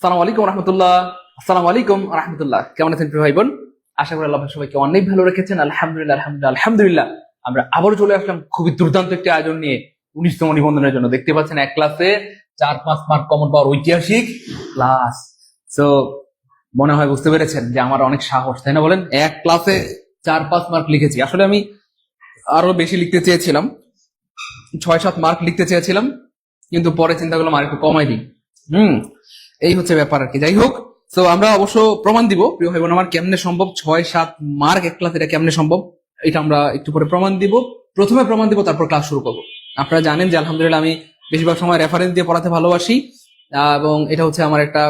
সালাম আলাইকুম রহমতুল্লাহ। আসসালামু আলাইকুম রহমতুল্লাহ। কেমন আছেন প্রিয় ভাই বোন? আশা করি আল্লাহ সবাইকে অনেক ভালো রেখেছেন। আলহামদুলিল্লাহ আলহামদুলিল্লাহ আলহামদুলিল্লাহ। আমরা আবার চলে আসলাম খুবই দুর্দান্ত একটি আয়োজন নিয়ে 19তম নিবন্ধনের জন্য। দেখতে পাচ্ছেন এক ক্লাসে 4-5 মার্ক কমন পাওয়ার ঐতিহাসিক ক্লাস। তো মনে হয় বুঝতে পেরেছেন যে আমার অনেক সাহস, তাই না বলেন? এক ক্লাসে 4-5 মার্ক লিখেছি। আসলে আমি আরো বেশি লিখতে চেয়েছিলাম, 6-7 মার্ক লিখতে চেয়েছিলাম, কিন্তু পরে চিন্তা করলাম আর একটু কমাই দিই। এই হচ্ছে ব্যাপার আর কি। যাই হোক, তো আমরা অবশ্য প্রমাণ দিব প্রিয় ভাই বোন আমার, কেমনে সম্ভব 6-7 মার্ক এক ক্লাস, এটা কেমনে সম্ভব এটা আমরা একটু পরে প্রমাণ দিব। প্রথমে প্রমাণ দিব, তারপর ক্লাস শুরু করব। আপনারা জানেন যে আলহামদুলিল্লাহ আমি বেশিরভাগ সময় রেফারেন্স দিয়ে পড়াতে ভালোবাসি, এবং এটা হচ্ছে আমার একটা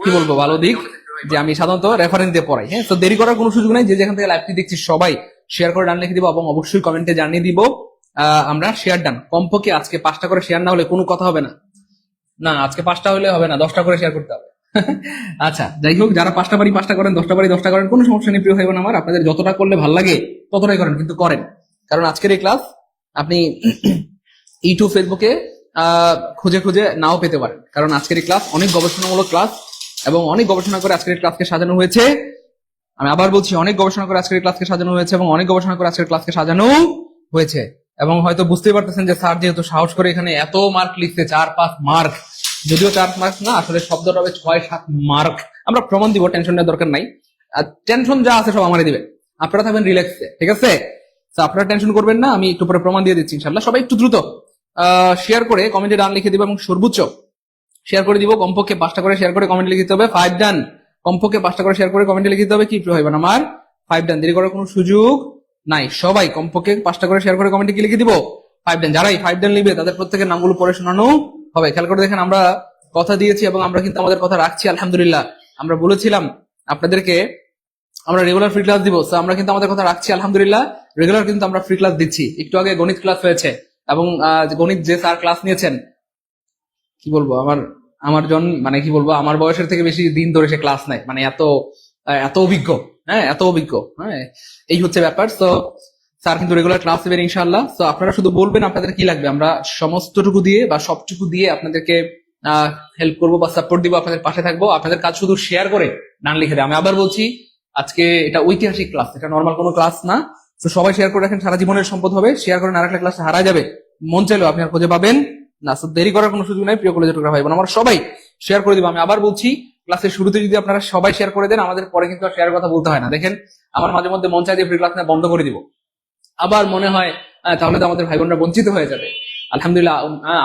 কি বলবো ভালো দিক যে আমি সাধারণত রেফারেন্স দিয়ে পড়াই। হ্যাঁ, তো দেরি করার কোনো সুযোগ নাই। যে যেখান থেকে লাইভটি দেখছি সবাই শেয়ার করে ডান লিখে দিব, এবং অবশ্যই কমেন্টে জানিয়ে দিব আমরা শেয়ার ডান। কমপক্ষে আজকে 5টা করে শেয়ার না হলে কোনো কথা হবে না। না, আজকে 5টা হলে হবে না, 10টা করে শেয়ার করতে হবে। আচ্ছা, যাই হোক, যারা 5টা বাড়ি 5টা করেন, 10টা বাড়ি 10টা করেন, কোনো সমস্যা নেই প্রিয় ভাই বোন আমার। আপনাদের যতটা করলে ভালো লাগে ততটাই করেন, কিন্তু করেন। কারণ আজকের এই ক্লাস আপনি ইউটিউব ফেসবুকে খুঁজে খুঁজে নাও পেতে পারেন, কারণ আজকের এই ক্লাস অনেক গবেষণামূলক ক্লাস, এবং অনেক গবেষণা করে আজকের এই ক্লাসকে সাজানো হয়েছে। আমি আবার বলছি, অনেক গবেষণা করে আজকের ক্লাসকে সাজানো হয়েছে, এবং অনেক গবেষণা করে আজকের ক্লাসকে সাজানো হয়েছে। এবং হয়তো বুঝতেই পারতেছেন যে স্যার যেহেতু সাহস করে এখানে এত মার্ক লিখতে, 4-5 মার্ক, যদিও 4 মার্ক না, আসলে শব্দটা হবে 6-7 মার্ক। আমরা প্রমাণ দিব, টেনশন নেওয়ার দরকার নাই। আর টেনশন যা আছে সব আমারই দিবেন, আপনারা থাকবেন রিল্যাক্সে, ঠিক আছে? তো আপনারা টেনশন করবেন না, আমি একটু পরে প্রমাণ দিয়ে দিচ্ছি ইনশাল্লাহ। সবাই একটু দ্রুত শেয়ার করে কমেন্টে ডান লিখে দিব, এবং সর্বোচ্চ শেয়ার করে দিব। কমপক্ষে 5টা করে শেয়ার করে কমেন্টে লিখতে হবে 5 ডান। কমপক্ষে 5টা করে শেয়ার করে কমেন্টে লিখতে হবে কি হইবেন আমার 5 ডান। দেরি করার কোনো সুযোগ নাই। সবাই কমপক্ষে 5টা করে শেয়ার করে কমেন্টে কি লিখে দিব 5 ডান। যারাই 5 ডান লিখবে তাদের প্রত্যেকের নামগুলো পড়ে শোনানো হবে। খেয়াল করে দেখেন, আমরা কথা দিয়েছি এবং আমরা কিন্তু আমাদের কথা রাখছি আলহামদুলিল্লাহ। আমরা বলেছিলাম আপনাদেরকে আমরা রেগুলার ফ্রি ক্লাস দিব, তো আমরা কিন্তু আমাদের কথা রাখছি আলহামদুলিল্লাহ। রেগুলার কিন্তু আমরা ফ্রি ক্লাস দিচ্ছি। একটু আগে গণিত ক্লাস হয়েছে, এবং গণিত যে স্যার ক্লাস নিয়েছেন, কি বলবো, আমার আমার জন মানে কি বলবো, আমার বয়সের থেকে বেশি দিন ধরে সে ক্লাস নেয়, মানে এত এত অভিজ্ঞ। হ্যাঁ, এত অভিজ্ঞ। হ্যাঁ, এই হচ্ছে ব্যাপার। তো স্যার কিন্তু রেগুলার ক্লাস দেবেন ইনশাআল্লাহ। তো আপনারা শুধু বলবেন আপনাদের কি লাগবে, আমরা সমস্তটুকু দিয়ে বা সবটুকু দিয়ে আপনাদেরকে হেল্প করবো বা সাপোর্ট দিব, আপনাদের পাশে থাকবো। আপনাদের কাজ শুধু শেয়ার করে নাম লিখে দেয়। আমি আবার বলছি, আজকে এটা ঐতিহাসিক ক্লাস, এটা নর্মাল কোনো ক্লাস না। তো সবাই শেয়ার করে রাখেন, সারা জীবনের সম্পদ হবে। শেয়ার করে না রাখলে ক্লাস হারা যাবে, মন চাইলেও আপনি আর খুঁজে পাবেন না। তো দেরি করার কোনো সুযোগ নাই প্রিয় কলেজের টুকরা ভাই বোন আমার, সবাই শেয়ার করে দিব। আমি আবার বলছি, ক্লাসের শুরুতে যদি আপনারা সবাই শেয়ার করে দেন, আমাদের পরে কিন্তু আর শেয়ার কথা বলতে হয় না। দেখেন, আমার মাঝে মধ্যে মন চাই দিয়ে ফ্রি ক্লাস বন্ধ করে দিব, আবার মনে হয় তাহলে তো আমাদের ভাই বোনরা বঞ্চিত হয়ে যাবে। আলহামদুলিল্লাহ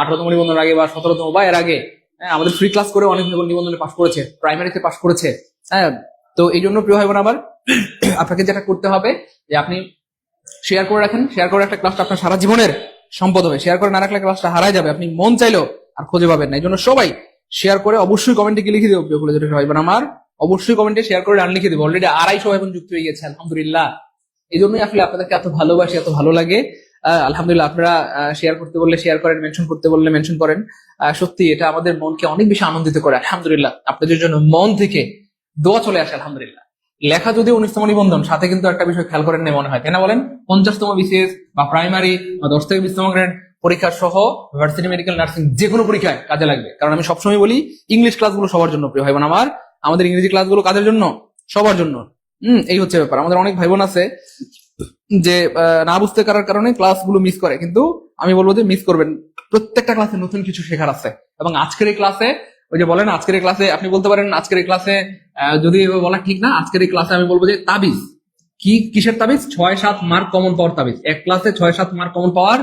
18তম নিবন্ধনের আগে বা 17তম বা এর আগে আমাদের ফ্রি ক্লাস করে অনেক ভাই বোন নিবন্ধনে পাশ করেছে, প্রাইমারিতে পাশ করেছে। হ্যাঁ, তো এই জন্য প্রিয় ভাই বোন আবার আপনাকে যেটা করতে হবে যে আপনি শেয়ার করে রাখেন। শেয়ার করে একটা ক্লাসটা আপনার সারা জীবনের সম্পদ হবে। শেয়ার করে না রাখলে ক্লাসটা হারাই যাবে, আপনি মন চাইলেও আর খুঁজে পাবেন না। এই জন্য সবাই শেয়ার করে অবশ্যই কমেন্টে কি লিখে দেবো প্রিয় কলেজের ভাই বোন আমার, অবশ্যই কমেন্টে শেয়ার করে ডান লিখে দেবো। অলরেডি 250 ভাই বোন যুক্ত হয়ে গেছে আলহামদুলিল্লাহ। এই জন্যই আসলে আপনাদেরকে এত ভালোবাসি, এত ভালো লাগে। আলহামদুলিল্লাহ, আপনারা শেয়ার করতে বললে শেয়ার করেন, মেনশন করতে বললে মেনশন করেন। সত্যি এটা আমাদের মনকে অনেক বেশি আনন্দিত করে আলহামদুলিল্লাহ। আপনাদের জন্য মন থেকে দোয়া চলে আসে আলহামদুলিল্লাহ। লেখা যদি 19তম নিবন্ধন, সাথে কিন্তু একটা বিষয় খেয়াল করেন মনে হয়, তাই না বলেন? 50তম বিসিএস বা প্রাইমারি বা 10 থেকে 20তম গ্রেড পরীক্ষা সহ ভার্সিটি মেডিকেল নার্সিং যে কোনো পরীক্ষায় কাজে লাগবে। কারণ আমি সবসময় বলি, ইংলিশ ক্লাসগুলো সবার জন্য প্রিয় ভাই বোন আমার। আমাদের ইংরেজি ক্লাসগুলো কাদের জন্য? সবার জন্য। এই হচ্ছে ব্যাপার। আমাদের অনেক ভাই বোন আছে যে না বুঝতে পারার কারণে ক্লাসগুলো মিস করে, কিন্তু আমি বলবো যে মিস করবেন। প্রত্যেকটা ক্লাসে নতুন কিছু শেখার আছে, এবং আজকের এই ক্লাসে ওই যে বলেন, আজকের এই ক্লাসে আপনি বলতে পারেন আজকের এই ক্লাসে যদি বলা ঠিক না, আজকের এই ক্লাসে আমি বলবো যে তাবিজ। কিসের তাবিজ? 6-7 মার্ক কমন পাওয়ার তাবিজ। এক ক্লাসে 6-7 মার্ক কমন পাওয়ার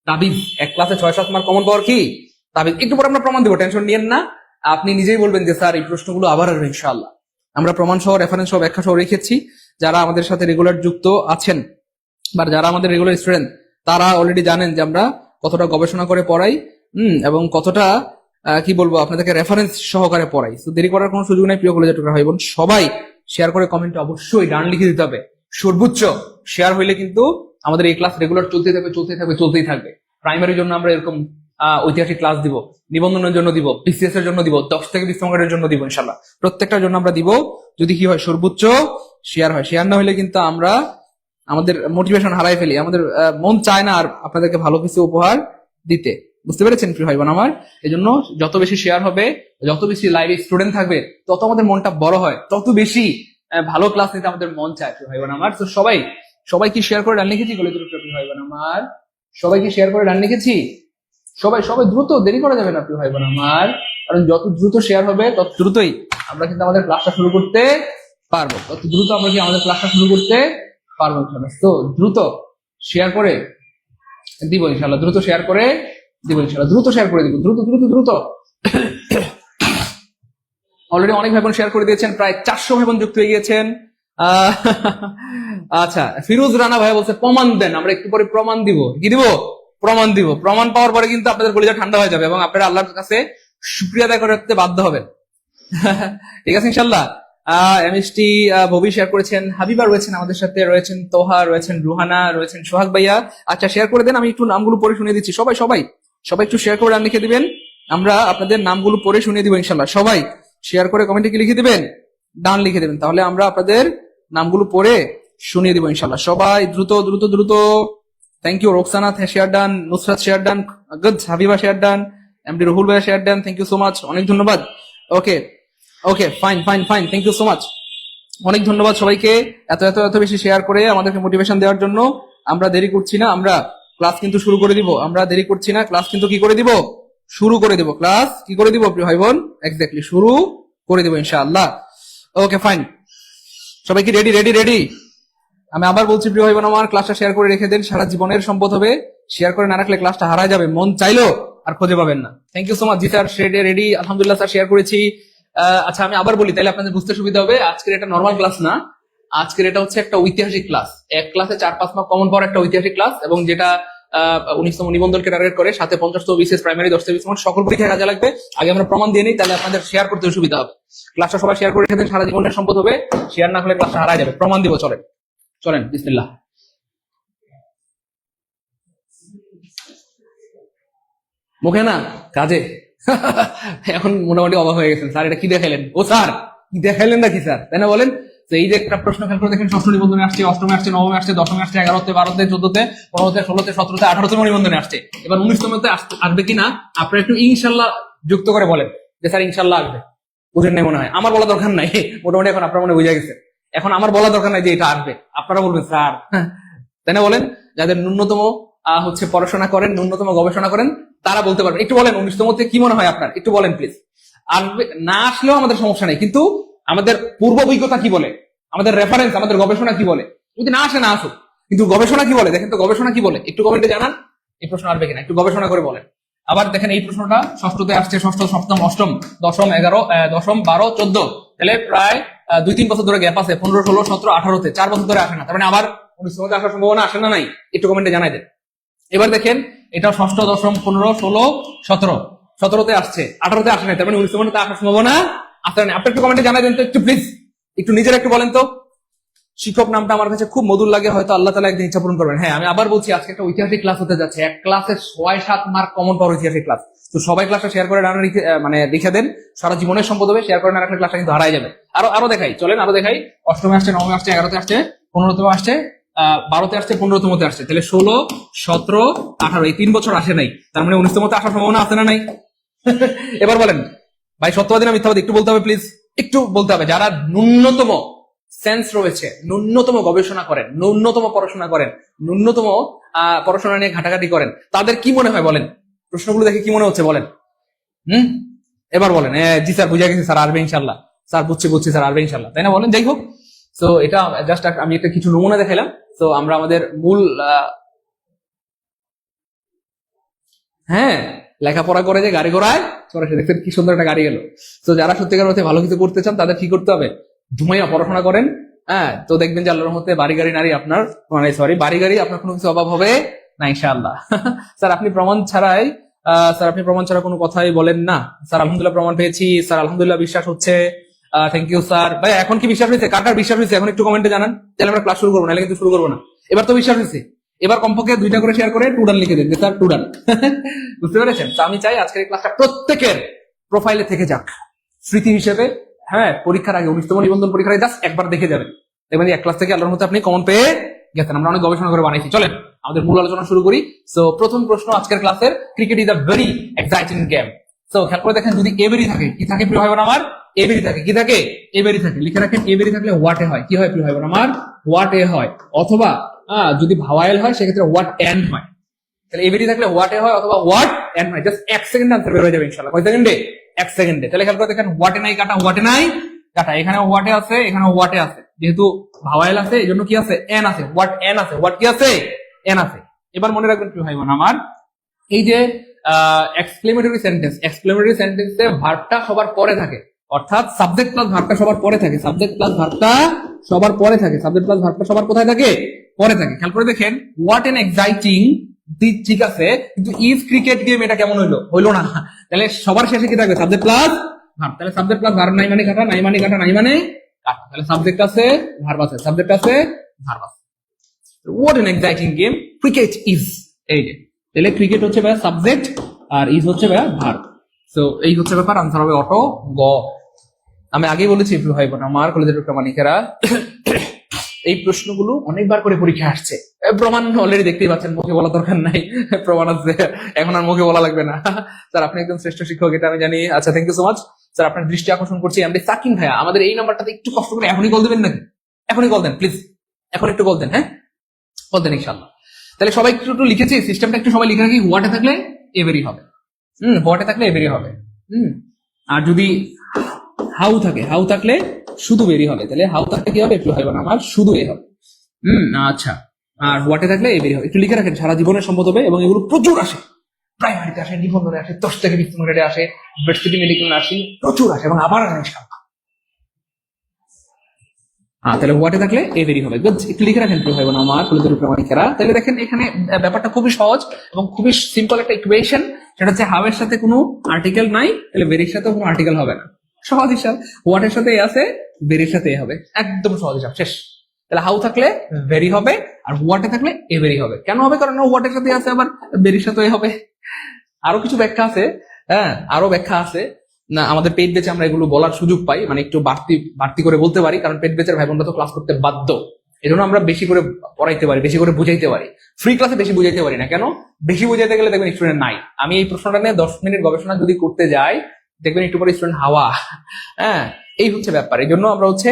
তাবিজ। এক ক্লাসে 6-7 মার্ক কমন পাওয়ার কি তাবিজ। একটু পরে আমরা প্রমাণ দিব, টেনশন নিয়েন না। আপনি নিজেই বলবেন যে স্যার এই প্রশ্নগুলো আবার আসবে ইনশাআল্লাহ। আমরা প্রমাণ সহ, রেফারেন্স সহ, ব্যাখ্যা সহ রেখেছি। যারা আমাদের সাথে রেগুলার যুক্ত আছেন বা যারা আমাদের রেগুলার স্টুডেন্ট, তারা অলরেডি জানেন যে আমরা কতটা গবেষণা করে পড়াই, এবং কতটা কি বলবো আপনাদেরকে রেফারেন্স সহকারে পড়াই। তো দেরি করার কোনো সুযোগ নাই প্রিয় কলেজের টুকরা ভাই বোন। সবাই শেয়ার করে কমেন্টে অবশ্যই ডান লিখে দিতে হবে। সর্বোচ্চ শেয়ার হইলে কিন্তু আমাদের এই ক্লাস রেগুলার চলতেই থাকবে, চলতেই থাকবে, চলতেই থাকবে। প্রাইমারির জন্য আমরা এরকম ঐতিহাসিক ক্লাস দিব, নিবন্ধনের জন্য দিব, বিসিএস এর জন্য দিব, 10 থেকে 20তম গ্রেডের জন্য দিব ইনশাল্লাহ। প্রত্যেকটার জন্য আমরা দিব, যদি কি হয় সর্বোচ্চ শেয়ার হয়। শেয়ার না হলে কিন্তু আমরা আমাদের মোটিভেশন হারাই ফেলি, আমাদের মন চায় না আর আপনাদেরকে ভালো কিছু উপহার দিতে। বুঝতে পেরেছেন প্রিয় ভাই বোন আমার? এই জন্য যত বেশি শেয়ার হবে যত বেশি লাইভে স্টুডেন্ট থাকবে তত আমাদের মনটা বড় হয়, তত বেশি ভালো ক্লাস নিতে আমাদের মন চায় প্রিয় ভাই বোন আমার। তো সবাই কি শেয়ার করে ডান লিখেছি গলে দ্রুত প্রিয় ভাই বোন আমার? সবাই কি শেয়ার করে ডান লিখেছি? সবাই দ্রুত, দেরি করা যাবে না প্রিয় ভাই বোন আমার, কারণ যত দ্রুত শেয়ার হবে তত দ্রুতই আমরা কিন্তু আমাদের ক্লাসটা শুরু করতে পারবো, তত দ্রুত আমরা কি আমাদের ক্লাসটা শুরু করতে পারবো। তো দ্রুত শেয়ার করে দিব ইনশাল্লাহ, দ্রুত শেয়ার করে দিব ইনশাল্লাহ, দ্রুত শেয়ার করে দিব, দ্রুত দ্রুত দ্রুত। অলরেডি অনেক ভাই বোন শেয়ার করে দিয়েছেন, প্রায় 400 ভাই বোন যুক্ত হয়ে গিয়েছেন। আচ্ছা, ফিরোজ রানা ভাই বলছে প্রমাণ দেন, আমরা একটু পরে প্রমাণ দিব। কি দিব? প্রমাণ দিব। প্রমাণ পাওয়ার পরে কিন্তু আপনাদের কলিজা ঠান্ডা হয়ে যাবে এবং আপনারা আল্লাহর কাছে শুকরিয়া আদায় করতে বাধ্য হবেন। ঠিক আছে ইনশাল্লাহ। এমএসটি ববি শেয়ার করেছেন, হাবিবা রয়েছেন আমাদের সাথে, রয়েছেন তোহা, রয়েছেন রুহানা, রয়েছেন সোহাগ ভাইয়া। আচ্ছা শেয়ার করে দেন, আমি একটু নামগুলো পড়ে শুনিয়ে দিচ্ছি। সবাই একটু শেয়ার করে নাম লিখে দিবেন, আমরা আপনাদের নামগুলো পড়ে শুনিয়ে দিব ইনশাল্লাহ। সবাই শেয়ার করে কমেন্টে কি লিখে দিবেন? ডান লিখে দিবেন, তাহলে আমরা আপনাদের নামগুলো পড়ে শুনিয়ে দিব ইনশাল্লাহ। সবাই দ্রুত দ্রুত দ্রুত। Thank you Roksana share done, Nusrat share done, good, Habiba share done, MD Ruhul ভাইয়া share done, thank you so much, অনেক ধন্যবাদ। Okay fine, thank you so much, অনেক ধন্যবাদ সবাইকে এত বেশি শেয়ার করে আমাদেরকে মোটিভেশন দেওয়ার জন্য। আমরা দেরি করছি না, আমরা ক্লাস কিন্তু শুরু করে দিব, আমরা দেরি করছি না, ক্লাস কিন্তু কি করে দিব? শুরু করে দিব। ক্লাস কি করে দিব প্রিয় ভাই বোন? এক্স্যাক্টলি শুরু করে দিব ইনশাআল্লাহ। ওকে ফাইন, সবাই কি রেডি? আমি আবার বলছি প্রিয় ভাই বোন আমার, ক্লাসটা শেয়ার করে রেখে দেন, সারা জীবনের সম্পদ হবে। শেয়ার করে না রাখলে ক্লাসটা হারায় যাবে, মন চাইলো আর খুঁজে পাবেন না। Thank you so much. জি স্যার রেডি, আলহামদুলিল্লাহ স্যার শেয়ার করেছি। আচ্ছা আমি আবার বলি, তাহলে আপনাদের বুঝতে সুবিধা হবে। আজকের এটা নর্মাল ক্লাস না, আজকের এটা হচ্ছে একটা ঐতিহাসিক ক্লাস। এক ক্লাসে 4-5 মার্ক কমন পাওয়ার একটা ঐতিহাসিক ক্লাস, এবং যেটা 19তম নিবন্ধনকে টার্গেট করে, সাথে 50তম বিসিএস প্রাইমারি 10 থেকে 20 মার্ক সকল পরীক্ষায় কাজে লাগবে। আগে আমরা প্রমাণ দিয়ে নিই, তাহলে আপনাদের শেয়ার করতে সুবিধা হবে। ক্লাসটা সবাই শেয়ার করে রেখে দেন, সারা জীবনের সম্পদ হবে। শেয়ার না করলে ক্লাসটা হারায় যাবে। প্রমাণ দিব, চলেন বিসমিল্লাহ। মুখে না কাজে। এখন মোটামুটি অবাক হয়ে গেছেন, স্যার এটা কি দেখাইলেন? ও স্যার কি দেখাইলেন নাকি স্যার, তাই না বলেন? তো এই যে একটা প্রশ্ন খেয়াল করে দেখেন, 6ষ্ঠ নিবন্ধনে আসছে, 8ম আসছে, 9ম আসছে, 10ম আসছে, 11তে, 12তে, 14তে, 15তে, 16তে, 17তে, 18তম নিবন্ধনে আসছে। এবার 19তমতে আসবে কিনা আপনারা একটু ইনশাল্লাহ যুক্ত করে বলেন যে স্যার ইনশাল্লাহ আসবে। বুঝেন নাই মনে হয়? আমার বলা দরকার নাই, মোটামুটি এখন আপনার মনে বুঝে গেছে। এখন আমার বলা দরকার নাই যে এটা আসবে, আপনারা বলবেন স্যার, তাই না বলেন? যাদের ন্যূনতম হচ্ছে পড়াশোনা করেন, ন্যূনতম গবেষণা করেন, তারা বলতে পারবেন। একটু বলেন 19তমতে কি মনে হয় আপনার, একটু বলেন প্লিজ। আসবে না আসলেও আমাদের সমস্যা নেই, কিন্তু আমাদের পূর্ব অভিজ্ঞতা কি বলে, আমাদের রেফারেন্স, আমাদের গবেষণা কি বলে। যদি না আসে না আসুক, কিন্তু গবেষণা কি বলে দেখেন তো, গবেষণা কি বলে একটু কমেন্টে জানান। এই প্রশ্ন আসবে কিনা একটু গবেষণা করে বলেন। আবার দেখেন এই প্রশ্নটা 6ষ্ঠতে আসছে, 6ষ্ঠ, 7ম, 8ম, 10ম, 11, 10ম, 12, 14, তাহলে প্রায় 2-3 বছর ধরে গ্যাপ আছে। 15, 16, 17, 18তে 4 বছর ধরে আসে না, তার মানে আবার 19তমতে আসার সম্ভাবনা আসে না নাই? একটু কমেন্টে জানাই দেন। এবার দেখেন এটা 6ষ্ঠ, 10ম, 15, 16, 17, 17তে আসছে, 18তে আসে নাই, তার মানে 19তমতে আসার সম্ভাবনা আসে না। আপনি একটু কমেন্টে জানাই দেন তো একটু প্লিজ, একটু নিজেরা একটু বলেন তো। শিক্ষক নামটা আমার কাছে খুব মধুর লাগে, হয়তো আল্লাহ তাআলা একদিন ইচ্ছা পূরণ করবেন। হ্যাঁ আমি আবার বলছি, আজকে একটা ঐতিহাসিক ক্লাস হতে যাচ্ছে, এক ক্লাসে 6-7 মার্ক কমন পাওয়ার ঐতিহাসিক ক্লাস। তো সবাই ক্লাসটা শেয়ার করে মানে লিখে দেন, সারা জীবনের সম্পদ হবে। শেয়ার করে না রাখলে ক্লাসটা কিন্তু হারাই যাবে। আরো দেখাই, চলেন আরো দেখাই। 8মে আসছে, 9মে আসছে, 11তে আসছে, 15তম আসছে, 12তে আসছে, 15তমতে আসছে, তাহলে 16, 17, 18 এই 3 বছর আসে নাই, তার মানে 19তমতে আসার সম্ভাবনা আছে না নাই? এবার বলেন ভাই, সত্যবাদী না মিথ্যাবাদী একটু বলতে হবে প্লিজ, একটু বলতে হবে। যারা ন্যূনতম সেন্স রয়েছে, ন্যূনতম গবেষণা করেন, ন্যূনতম পড়াশোনা করেন, ন্যূনতম পড়াশোনা নিয়ে ঘাটাঘাটি করেন, তাদের কি মনে হয় বলেন? প্রশ্নগুলো দেখে কি মনে হচ্ছে বলেন? এবার বলেন। জি স্যার বুঝে গেছি স্যার, আসবে ইনশাল্লাহ। স্যার বুঝছি স্যার, আসবে ইনশাল্লাহ, তাই না বলেন? যাই হোক, তো এটা জাস্ট আমি একটা কিছু নমুনা দেখাইলাম। তো আমরা আমাদের মূল লেখাপড়া করে যে গাড়ি ঘোড়ায় চড়ে, দেখতেন কি সুন্দর একটা গাড়ি গেল। তো যারা সত্যিকার অর্থে ভালো কিছু করতে চান, তাদের কি করতে হবে? ঘুমাইয়া পড়াশোনা করেন। তো দেখবেন যে আল্লাহর রহমতে বাড়ি গাড়ি নারী আপনার, বাড়ি গাড়ি আপনার কোনো কিছু অভাব হবে না ইনশাআল্লাহ। স্যার আপনি প্রমাণ ছাড়া কোনো কথাই বলেন না। স্যার আলহামদুলিল্লাহ প্রমাণ পেয়েছি স্যার, আলহামদুলিল্লাহ বিশ্বাস হচ্ছে। Thank you sir. ভাই এখন কি বিশ্বাস হয়েছে? কার বিশ্বাস হয়েছে এখন একটু কমেন্টে জানান, তাহলে আমরা ক্লাস শুরু করবো, নাহলে কিন্তু শুরু করবো না। এবার তো বিশ্বাস হয়েছে, এবার কমপক্ষে 2টা করে শেয়ার করে টুডান লিখে দেন, স্যার টুডান। বুঝতে পেরেছেন? তো আমি চাই আজকের এই ক্লাসটা প্রত্যেকের প্রোফাইলে থেকে যাক, স্মৃতি হিসেবে। পরীক্ষার আগে, 19তম নিবন্ধন পরীক্ষার আগে জাস্ট একবার দেখে যাবেন, দেখবেন এক ক্লাস থেকে আল্লাহর মধ্যে আপনি কমন পেয়ে গেছেন। আমরা অনেক গবেষণা করে বানাইছি। চলেন আমাদের মূল আলোচনা শুরু করি। সো প্রথম প্রশ্ন আজকের ক্লাসের, cricket is a very exciting game. তো খেয়াল করে দেখেন যদি এবেরি থাকে, কি থাকে প্রিয় ভাই বোন আমার? এবেরি থাকে। কি থাকে? এবেরি থাকে। লিখে রাখেন এবেরি থাকলে হোয়াট এ হয়। কি হয় প্রিয় ভাই বোন আমার? হোয়াট এ হয়। অথবা যদি ভাওয়াইল হয় সেক্ষেত্রে হোয়াট এন্ড হয়। তাহলে এবেরি থাকলে হোয়াট এ হয় অথবা হোয়াট এন্ড হয়। জাস্ট 1 সেকেন্ড আনসার বের হয়ে যাবে ইনশাআল্লাহ। কয় সেকেন্ডে? 1 সেকেন্ডে। তাহলে খেয়াল করে দেখেন হোয়াট এ নাই কাটা, হোয়াট এ নাই কাটা। এখানে হোয়াট এ আছে, এখানে হোয়াট এ আছে। যেহেতু ভাওয়াইল আছে এই জন্য কি আছে? এন আছে। হোয়াট এন আছে। হোয়াট কি আছে? এন আছে। এবার মনে রাখবেন প্রিয় ভাই বোন আমার, এই যে এক্সক্লেমেটরি সেন্টেন্স, এক্সক্লেমেটরি সেন্টেন্সে ভার্বটা সবার পরে থাকে, অর্থাৎ সাবজেক্ট প্লাস ভার্বটা সবার পরে থাকে। সাবজেক্ট প্লাস ভার্বটা সবার পরে থাকে। সাবজেক্ট প্লাস ভার্বটা সবার কোথায় থাকে? পরে থাকে। খেয়াল করে দেখেন হোয়াট এন এক্সাইটিং, ঠিক আছে, কিন্তু ইজ ক্রিকেট গেম এটা কেমন হইলো না। তাহলে সবার শেষে কি থাকবে? Subject plus verb. তাহলে সাবজেক্ট প্লাস ভার্ব নাই মানে কাটা, নাই মানে কাটা, নাই মানে কাটা। তাহলে সাবজেক্ট আছে, ভার্ব আছে, সাবজেক্ট আছে, ভার্ব আছে। What N exciting game cricket is, এই যে তাহলে ক্রিকেট হচ্ছে ভাইয়া সাবজেক্ট আর ইজ হচ্ছে ভাইয়া ভার্ব। তো এই হচ্ছে ব্যাপার, আনসার হবে অটো গ। আমি আগেই বলেছি ভাই বোন আমার, কলেজের প্রামাণিকেরা, এই প্রশ্নগুলো অনেকবার করে পরীক্ষা আসছে। প্রমাণ অলরেডি দেখতেই পাচ্ছেন, মুখে বলা দরকার নাই, প্রমাণ আছে, এখন আর মুখে বলা লাগবে না। স্যার আপনি একদম শ্রেষ্ঠ শিক্ষক, এটা আমি জানি। আচ্ছা, thank you so much sir. আপনার দৃষ্টি আকর্ষণ করছি এমডি সাকিন ভাইয়া, আমাদের এই নাম্বারটাতে একটু কষ্ট করে এখনই কল দেবেন নাকি? এখনই কল দেন প্লিজ, এখন একটু কল দেন। হ্যাঁ, কল দেন ইনশাআল্লাহ। তাহলে সবাই একটু লিখেছি, সিস্টেমটা একটু সবাই লিখে রাখি। হোয়াটে থাকলে এভেরি হবে, হোয়াটে থাকলে এভেরি হবে। আর যদি হাউ থাকে, হাউ থাকলে শুধু বেরি হবে। তাহলে হাউ থাকলে কি হবে একটু হবে না আমার, শুধু এ হবে। আচ্ছা, আর হোয়াটে থাকলে এভেরি হবে। একটু লিখে রাখেন, সারা জীবনের সম্পদ হবে এবং এগুলো প্রচুর আসে। প্রাইমারিতে আসে, নিবন্ধনে আসে, 10 থেকে 20 মিনিটে আসে, ইউনিভার্সিটি মেডিকেল আসে, প্রচুর আসে এবং আবার আসে। তাহলে হোয়াটে থাকলে এভেরি হবে। একটু লিখে রাখেন প্রিয় ভাই বোন আমার, কলেজের প্রামাণিকেরা। তাহলে দেখেন এখানে ব্যাপারটা খুবই সহজ এবং খুবই সিম্পল একটা ইকুয়েশন। সেটা হচ্ছে হাউ এর সাথে কোনো আর্টিকেল নাই, তাহলে ভেরির সাথে কোনো আর্টিকেল হবে না। সহজ হিসাব। হোয়াট এর সাথে এ আছে, ভেরির সাথে এ হবে, একদম সহজ হিসাব, শেষ। তাহলে হাউ থাকলে ভেরি হবে আর হোয়াটে থাকলে এভেরি হবে। কেন হবে? কারণ হোয়াটের সাথে আছে আবার ভেরির সাথে এ হবে। আরো কিছু ব্যাখ্যা আছে, হ্যাঁ আরো ব্যাখ্যা আছে না, আমাদের পেড বেচে আমরা এগুলো বলার সুযোগ পাই, মানে একটু বাড়তি করে বলতে পারি, কারণ পেড বেচের ভাই বোনরা তো ক্লাস করতে বাধ্য। এই জন্য আমরা বেশি করে পড়াইতে পারি, বেশি করে বুঝাইতে পারি। ফ্রি ক্লাসে বেশি বুঝাইতে পারি না। কেন? বেশি বুঝাইতে গেলে দেখবেন স্টুডেন্ট নাই। আমি এই প্রশ্নটা নিয়ে 10 মিনিট গবেষণা যদি করতে যাই, দেখবেন একটু পরে স্টুডেন্ট হাওয়া। হ্যাঁ, এই হচ্ছে ব্যাপার। এই জন্য আমরা হচ্ছে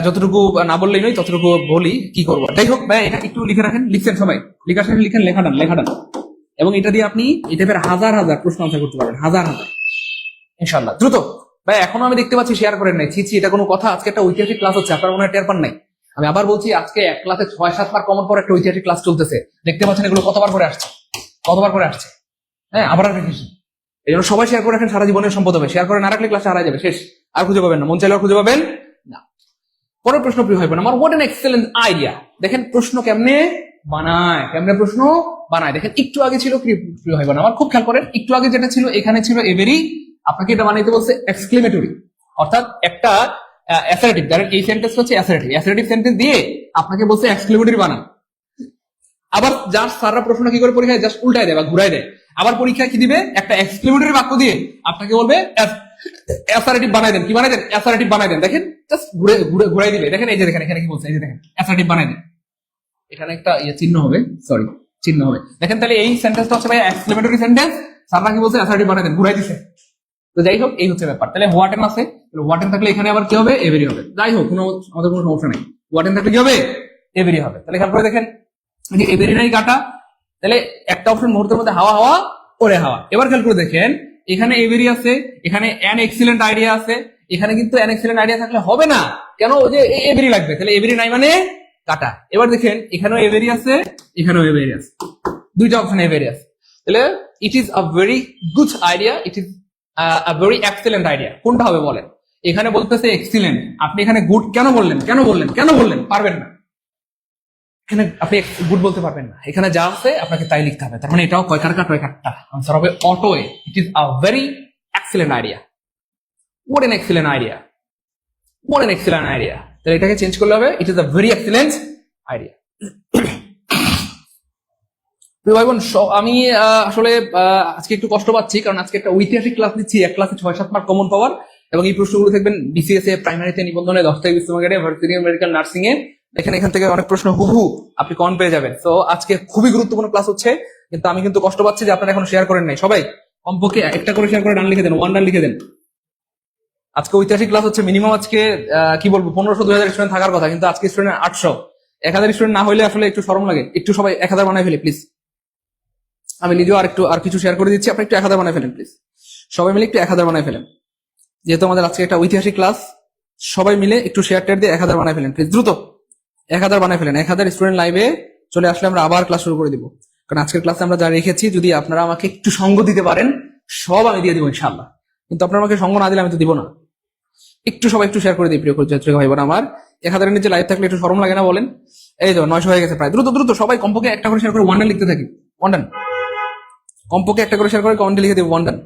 যতটুকু না বললেই নয় ততটুকু বলি, কি করবো। যাই হোক ভাই, এটা একটু লিখে রাখেন, লিখছেন সবাই? লিখার সাথে লিখেন, লেখাটান। এবং এটা দিয়ে আপনি এই টাইপের হাজার হাজার প্রশ্ন আনসার করতে পারবেন, হাজার হাজার ইনশাল্লাহ। দ্রুত ভাই, এখনো আমি দেখতে পাচ্ছি শেয়ার করেন নাই। ছি, এটা কোনো কথা? আজকে একটা ঐতিহাসিক ক্লাস হচ্ছে, আপনার মনে হয় টের পান নাই। আমি আবার বলছি, আজকে এক ক্লাসে 6-7 মার্ক কমন পর একটা ঐতিহাসিক ক্লাস চলতেছে। দেখতে পাচ্ছেন এগুলো কতবার করে আসছে, কতবার করে আসছে। হ্যাঁ, আবার রেখেছি। এই জন্য সবাই শেয়ার করে রাখেন, সারা জীবনের সম্পদ হবে। শেয়ার করে না রাখলে ক্লাস হারা যাবে, শেষ। আর খুঁজে পাবেন না, মন চাইলেও খুঁজে পাবেন না। পরের প্রশ্ন প্রিয় ভাই বোন আমার, হোয়াট এন এক্সেলেন্ট আইডিয়া। দেখেন প্রশ্ন কেমনে বানায়, প্রশ্ন বানায়। দেখেন একটু আগে ছিল কি প্রিয় ভাই বোন আমার, খুব খেয়াল করেন, একটু আগে যেটা ছিল এখানে ছিল এভেরি, আপনাকে এটা বানাইতে বলছে এক্সক্লেমেটরি, অর্থাৎ একটা অ্যাসারেটিভ। ধরেন এই সেন্টেন্স হচ্ছে অ্যাসারেটিভ সেন্টেন্স দিয়ে আপনাকে বলছে এক্সক্লেমেটরি বানান। আবার জাস্ট স্যাররা প্রশ্ন কি করে পরীক্ষায় জাস্ট উল্টায় দেয় বা ঘুরাই দেয়। আবার পরীক্ষায় কি দিবে? একটা এক্সক্লেমেটরি বাক্য দিয়ে আপনাকে বলবে অ্যাসারেটিভ বানাই দেন। কি বানাই দেন? অ্যাসারেটিভ বানাই দেন। দেখেন জাস্ট ঘুরাই দিবে। দেখেন এই যে দেখেন এখানে কি বলছে, এই যে দেখেন অ্যাসারেটিভ বানাই দেন। এখানে একটা চিহ্ন হবে, সরি চিহ্ন হবে। দেখেন তাহলে এই সেন্টেন্সটা হচ্ছে ভাই এক্সক্লেমেটরি সেন্টেন্স, স্যাররা কি বলছে? অ্যাসারেটিভ বানাই দেন, ঘুরাই দিছে। তো যাই হোক, এই হচ্ছে ব্যাপার। তাহলে হোয়াট এন আছে, হোয়াট এন থাকলে এখানে আবার কি হবে? এভেরি হবে। যাই হোক, আমাদের কোনো সমস্যা নেই। হোয়াট এন থাকলে কি হবে? এভেরি হবে। তাহলে খেয়াল করে দেখেন, এভেরি নাই কাটা, তাহলে একটা অপশন মুহূর্তের মধ্যে হাওয়া হাওয়া ওরে হাওয়া। এবার খেয়াল করে দেখেন, এখানে এভেরি আছে, এখানে অ্যান এক্সিলেন্ট আইডিয়া আছে, এখানে কিন্তু অ্যান এক্সিলেন্ট আইডিয়া থাকলে হবে না। কেন? যে এভেরি লাগবে, তাহলে এভেরি নাই মানে কাটা। এবার দেখেন এখানেও এভেরি আছে, এখানেও এভেরি আছে, দুইটা অপশন এভেরি আছে। তাহলে it is a very good idea, it is a very excellent idea. কোনটা হবে বলেন? এখানে বলতেছে এক্সিলেন্ট, আপনি এখানে গুড কেন বললেন? পারবেন না। এখানে আপনি গুড বলতে পারবেন না। এখানে যা আছে আপনাকে তাই লিখতে হবে। তার মানে এটাও কয়কার কাটা, আনসার হবে auto A. It is a very excellent idea. What N excellent idea, what N excellent idea. তাহলে এটাকে চেঞ্জ করলে হবে ইট is a very excellent idea. ভাই বোন, আমি আসলে আজকে একটু কষ্ট পাচ্ছি, কারণ আজকে একটা ঐতিহাসিক ক্লাস নিচ্ছি, এক ক্লাসে 6-7 মার্ক কমন পাওয়ার, এবং এই প্রশ্নগুলো দেখবেন বিসিএস এ, প্রাইমারিতে, নিবন্ধনে, 10 থেকে 20 মার্কেটে, ভার্সিটি মেডিকেল নার্সিং এ। দেখেন এখান থেকে অনেক প্রশ্ন হুবহু আপনি কমন পেয়ে যাবেন। তো আজকে খুবই গুরুত্বপূর্ণ ক্লাস হচ্ছে, কিন্তু আমি কিন্তু কষ্ট পাচ্ছি যে আপনারা এখন শেয়ার করেন নাই। সবাই কমপক্ষে একটা করে শেয়ার করে ডান লিখে দেন, ওয়ান ডান লিখে দেন। আজকে ঐতিহাসিক ক্লাস হচ্ছে, মিনিমাম আজকে কি বলবো 1500-2000 স্টুডেন্ট থাকার কথা, কিন্তু আজকে স্টুডেন্ট 800। 1000 স্টুডেন্ট না হলে আসলে একটু শরম লাগে। একটু সবাই 1000 বানায় ফেলে প্লিজ। আমি নিজেও আর কিছু শেয়ার করে দিচ্ছি, আপনি একটু 1000 বানায় ফেলেন প্লিজ। সবাই মিলে একটু 1000 বানায় ফেলেন, যেহেতু আমাদের আজকে একটা ঐতিহাসিক ক্লাস। সবাই মিলে একটু শেয়ার টেয়ার দিয়ে 1000 বানায় ফেলেন প্লিজ, দ্রুত 1000 বানায় ফেলেন। 1000 স্টুডেন্ট লাইভে চলে আসলে আমরা আবার ক্লাস শুরু করে দিব, কারণ আজকের ক্লাসে আমরা যা রেখেছি, যদি আপনারা আমাকে একটু সঙ্গ দিতে পারেন সব আমি দিয়ে দিব ইনশাআল্লাহ। কিন্তু আপনারা আমাকে সঙ্গ না দিলে আমি তো দিব না। একটু সবাই একটু শেয়ার করে দিই প্রিয় ছাত্রী ভাই বোন আমার। 1000 এর নিচে লাইভ থাকলে একটু শরম লাগে না বলেন? এই তো 900 হয়ে গেছে প্রায়। দ্রুত দ্রুত সবাই কমপক্ষে একটা করে শেয়ার করে ওয়ান ডান লিখতে থাকি, ওয়ান ডান। কমপক্ষে একটা করে শেয়ার করে কমেন্টে লিখে দেবো ওয়ান ডান।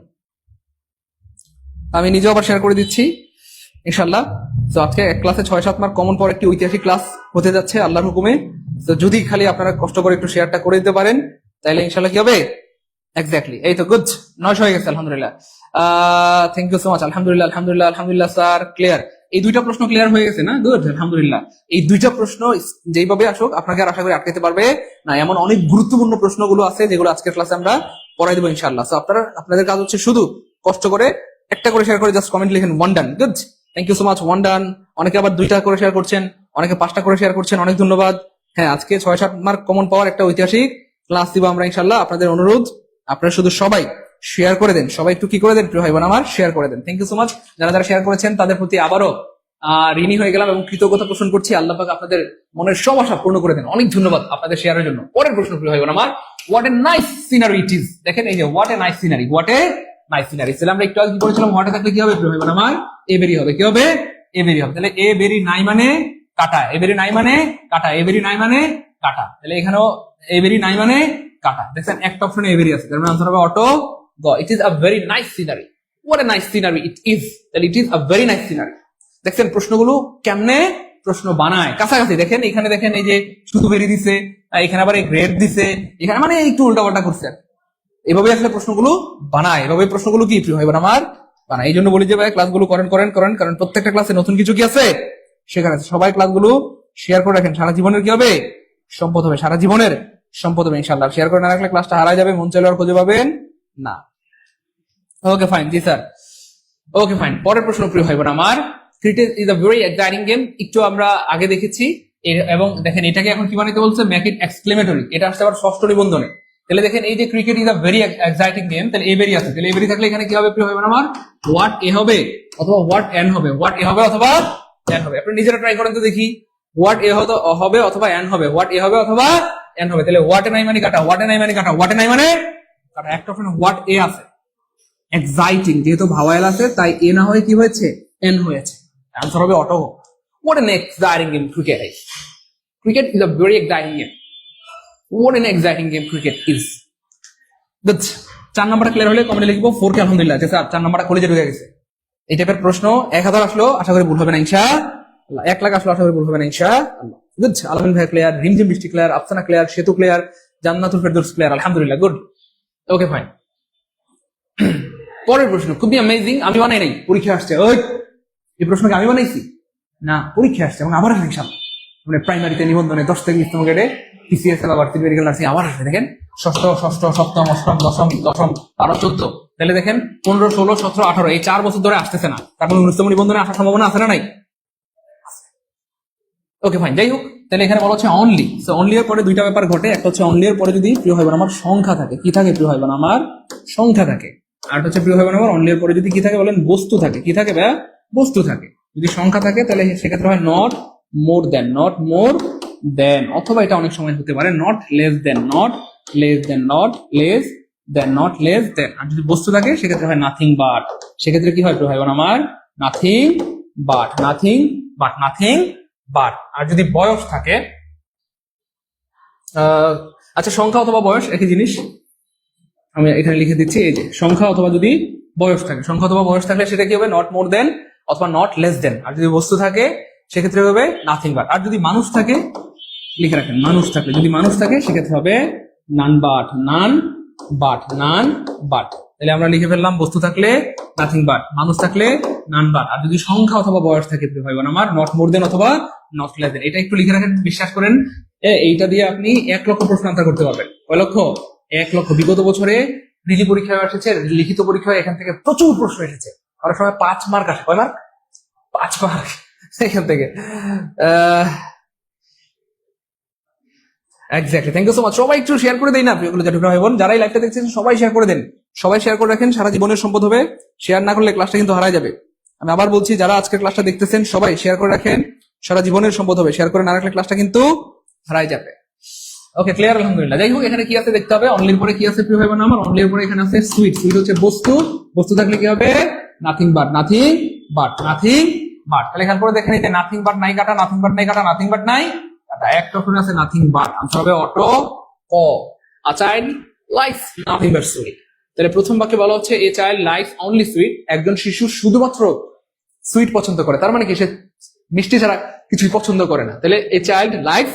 আমি নিজেও আবার শেয়ার করে দিচ্ছি ইনশাআল্লাহ। তো আজকে এক ক্লাসে 6-7 মার্ক কমন পাওয়ার একটি ঐতিহাসিক ক্লাস হতে যাচ্ছে আল্লাহর হুকুমে। তো যদি খালি আপনারা কষ্ট করে একটু শেয়ারটা করে দিতে পারেন তাহলে ইনশাআল্লাহ কি হবে? এক্স্যাক্টলি, এই তো গুড, 900 হয়ে গেছে আলহামদুলিল্লাহ। Thank you so much. আলহামদুলিল্লাহ আলহামদুলিল্লাহ আলহামদুলিল্লাহ স্যার, ক্লিয়ার। এই দুইটা প্রশ্ন ক্লিয়ার হয়ে গেছে না? গুড, আলহামদুলিল্লাহ। এই দুইটা প্রশ্ন যেইভাবে আসুক আপনাকে আর আশা করি আটকাতে পারবে না। এমন অনেক গুরুত্বপূর্ণ প্রশ্নগুলো আছে যেগুলো আজকের ক্লাসে আমরা পড়াই দেবো ইনশাআল্লাহ। তো আপনাদের কাজ হচ্ছে শুধু কষ্ট করে একটা করে শেয়ার করে জাস্ট কমেন্ট লিখেন one done. Good, thank you so much, one done. অনেকে আবার 2টা করে শেয়ার করছেন, অনেকে 5টা করে শেয়ার করছেন, অনেক ধন্যবাদ। হ্যাঁ, আজকে 6-7 মার্ক কমন পাওয়ার একটা ঐতিহাসিক ক্লাস দিব আমরা ইনশাআল্লাহ। আপনাদের অনুরোধ, আপনারা শুধু সবাই শেয়ার করে দেন, সবাই একটু কি করে দেন প্রিয় ভাই বোন আমার, শেয়ার করে দেন। Thank you so much. যারা যারা শেয়ার করেছেন তাদের প্রতি আবারও ঋণী হয়ে গেলাম এবং কৃতজ্ঞতা পোষণ করছি। আল্লাহ পাক আপনাদের মনের সব আশা পূর্ণ করে দেন। অনেক ধন্যবাদ আপনাদের শেয়ারের জন্য। পরের প্রশ্ন প্রিয় ভাই বোন আমার, what a nice scenery it is. দেখেন এই যে what a nice scenery, what a nice scenery. তাহলে আমরা একটু আগে কি বলেছিলাম, হোয়াটে থাকলে কি হবে প্রিয় ভাই বোন আমার? এ বেরি হবে। কি হবে? এ বেরি হবে। তাহলে এ বেরি নাই মানে কাটা, এ বেরি নাই মানে কাটা, এ বেরি নাই মানে কাটা। তাহলে এখানেও এ বেরি নাই মানে কাটা। দেখছেন একটা অপশনে এ বেরি আছে, তার মানে আনসার হবে অটো গ। It is a very nice scenery. What a nice scenery it is. তাহলে it is a very nice scenery. দেখছেন প্রশ্নগুলো কেমনে প্রশ্ন বানায়, কাছাকাছি। দেখেন এখানে, দেখেন এই যে শুধু বেরি দিছে, এখানে আবার এই গ্রেড দিছে, এখানে মানে একটু উল্টা পাল্টা করছে। এভাবে আসলে প্রশ্নগুলো বানায়, এভাবে প্রশ্নগুলো কি প্রিয় ভাই বোন আমার বানায়। এই জন্য বলি যে ভাই ক্লাসগুলো করেন করেন করেন, কারণ প্রত্যেকটা ক্লাসে নতুন কিছু কি আছে সেখানে আছে। সবাই ক্লাসগুলো শেয়ার করে রাখেন, সারা জীবনের কি হবে? সম্পদ হবে, সারা জীবনের সম্পদ হবে ইনশাআল্লাহ। শেয়ার করে না রাখলে ক্লাসটা হারাই যাবে, মন চাইলে আর খুঁজে পাবেন না। ওকে ফাইন, জি স্যার, ওকে ফাইন। পরের প্রশ্ন প্রিয় ভাই বোন আমার, cricket is a very exciting game. একটু আমরা আগে দেখেছি, এবং দেখেন এটাকে এখন কি বানাইতে বলছে, মেক ইট এক্সক্লেমেটরি। এটা আসছে আবার ষষ্ঠ নিবন্ধনে। তাহলে দেখেন এই যে cricket is a very exciting game, তাহলে এ বেরি আছে। তাহলে এ বেরি থাকলে এখানে কি হবে প্রিয় ভাই বোন আমার? হোয়াট এ হবে অথবা হোয়াট এন হবে, হোয়াট এ হবে অথবা এন হবে। আপনি নিজেরা ট্রাই করেন তো দেখি, হোয়াট এ হবে অথবা এন হবে, হোয়াট এ হবে অথবা এন হবে। তাহলে হোয়াট এ নাই মানে কাটা, হোয়াট এ নাই মানে কাটা, হোয়াট এ নাই মানে কাটা। একটা অপশনে হোয়াট এ আছে, এক্সাইটিং যেহেতু ভাওয়াল আছে তাই এ না হয়ে কি হয়েছে? এন হয়েছে। আনসার হবে auto. What N exciting game cricket is. Cricket is a very exciting game. What an exciting game cricket is. Good. 4 নাম্বারটা ক্লিয়ার হলে কমেন্টে লিখবো 4 কে আলহামদুলিল্লাহ। যে স্যার 4 নাম্বারটা কলেজে ঢুকে গেছে। এই টাইপের প্রশ্ন 1000 আসলো আশা করি ভুল হবে না ইনশাআল্লাহ। 1 লাখ আসলো আশা করি ভুল হবে না ইনশাআল্লাহ। গুড। আলমিন ভাই ক্লিয়ার, রিমঝিম বৃষ্টি ক্লিয়ার, আফসানা ক্লিয়ার, সেতু ক্লিয়ার, জান্নাতুল ফেরদৌস ক্লিয়ার, আলহামদুলিল্লাহ। Good, okay fine. পরের প্রশ্ন খুবই অ্যামেজিং। আমি বানাই নাই, পরীক্ষা আসছে। ওই এই প্রশ্নকে আমি বানাইছি না, পরীক্ষা আসছে এবং আবার আসবে ইনশাআল্লাহ। মানে প্রাইমারিতে নিবন্ধনে 10 থেকে 20তম গ্রেডে PCS ভার্সিটি মেডিকেল নার্সিং আবার আসবে। দেখেন ষষ্ঠ, সপ্তম, অষ্টম, দশম, 12, 14। তাহলে দেখেন 15, 16, 17, 18 এই 4 বছর ধরে আসতেছে না, তারপর 19তম নিবন্ধনে আসার সম্ভাবনা আছে না নাই? Okay fine. যাই হোক, তাহলে এখানে বলা হচ্ছে অনলি। সো অনলি এর পরে দুইটা ব্যাপার ঘটে। একটা হচ্ছে অনলি এর পরে যদি প্রিয় ভাই বোন আমার সংখ্যা থাকে, কি থাকে প্রিয় ভাই বোন আমার? সংখ্যা থাকে। আর হচ্ছে প্রিয় ভাই বোন আমার অনলি এর পরে যদি কি থাকে বলেন? বস্তু থাকে। কি থাকে ভাইয়া? বস্তু থাকে। যদি সংখ্যা থাকে তাহলে সেক্ষেত্রে হয় not more then, not more দেন, অথবা এটা অনেক সময় হতে পারে not less than, not less than, not less than, not less than. আর যদি বস্তু থাকে সেক্ষেত্রে হয় নাথিং বাট। সেক্ষেত্রে কি হয় প্রিয় ভাই বোন আমার? Nothing but, nothing but, nothing but. আর যদি বয়স থাকে, আচ্ছা সংখ্যা অথবা বয়স একই জিনিস, আমি এখানে লিখে দিচ্ছি। এই যে সংখ্যা অথবা যদি বয়স থাকে, সংখ্যা অথবা বয়স থাকলে সেটা কি হবে? নট মোর দেন অথবা নট লেস দেন। আর যদি বস্তু থাকে সেক্ষেত্রে হবে নাথিং বাট। আর যদি মানুষ থাকে লিখে রাখেন, মানুষ থাকলে, যদি মানুষ থাকে সেক্ষেত্রে হবে none but, none but, none but. তাহলে আমরা লিখে ফেললাম বস্তু থাকলে নাথিং বাট, মানুষ থাকলে নান বাট। আর যদি সংখ্যা অথবা বয়স থাকে ভাই বোন আমার নট মোর দেন অথবা নট লেস দেন। এটা একটু লিখে রাখেন, বিশ্বাস করেন এইটা দিয়ে আপনি 1 লক্ষ প্রশ্ন আনসার করতে পারবেন। কয় লক্ষ? 1 লক্ষ। বিগত বছরে রিলি পরীক্ষায় এসেছে, লিখিত পরীক্ষায় এখান থেকে প্রচুর প্রশ্ন এসেছে। অনেক সময় 5 মার্ক আসে। কয় মার্ক? 5 মার্ক এখান থেকে। Exactly, thank you so much. সবাই একটু শেয়ার করে দেই না প্রিয়গুলো, যেটুকু ভাই বোন যারাই লাইভটা দেখছেন সবাই শেয়ার করে দেন, সবাই শেয়ার করে রাখেন, সারা জীবনের সম্পদ হবে। শেয়ার না করলে ক্লাসটা কিন্তু হারায় যাবে। আমি আবার বলছি, যারা আজকের ক্লাসটা দেখতেছেন সবাই শেয়ার করে রাখেন, সারা জীবনের সম্পদ হবে। শেয়ার করে না রাখলে ক্লাসটা কিন্তু হারায় যাবে। ওকে, ক্লিয়ার? আলহামদুলিল্লাহ। যাই হোক, এখানে কি আছে দেখতে হবে। অনলির পরে কি আছে প্রিয় ভাই বোন আমার? অনলির পরে এখানে আছে সুইট। সুইট হচ্ছে বস্তু, বস্তু থাকলে কি হবে? Nothing but, nothing but, nothing but. তাহলে এখান পরে দেখেন এই যে নাথিং বাট নাই কাটা, নাথিং বাট নাই কাটা, নাথিং বাট নাই কাটা, একটা অপশন আছে নাথিং বাট। আনসার হবে অটো ক। A child life nothing but sweet. তাহলে প্রথম বাক্যে বলা হচ্ছে a child life only sweet, একজন শিশু শুধুমাত্র সুইট পছন্দ করে। তার মানে কি? সে মিষ্টি ছাড়া কিছুই পছন্দ করে না। তাহলে a child life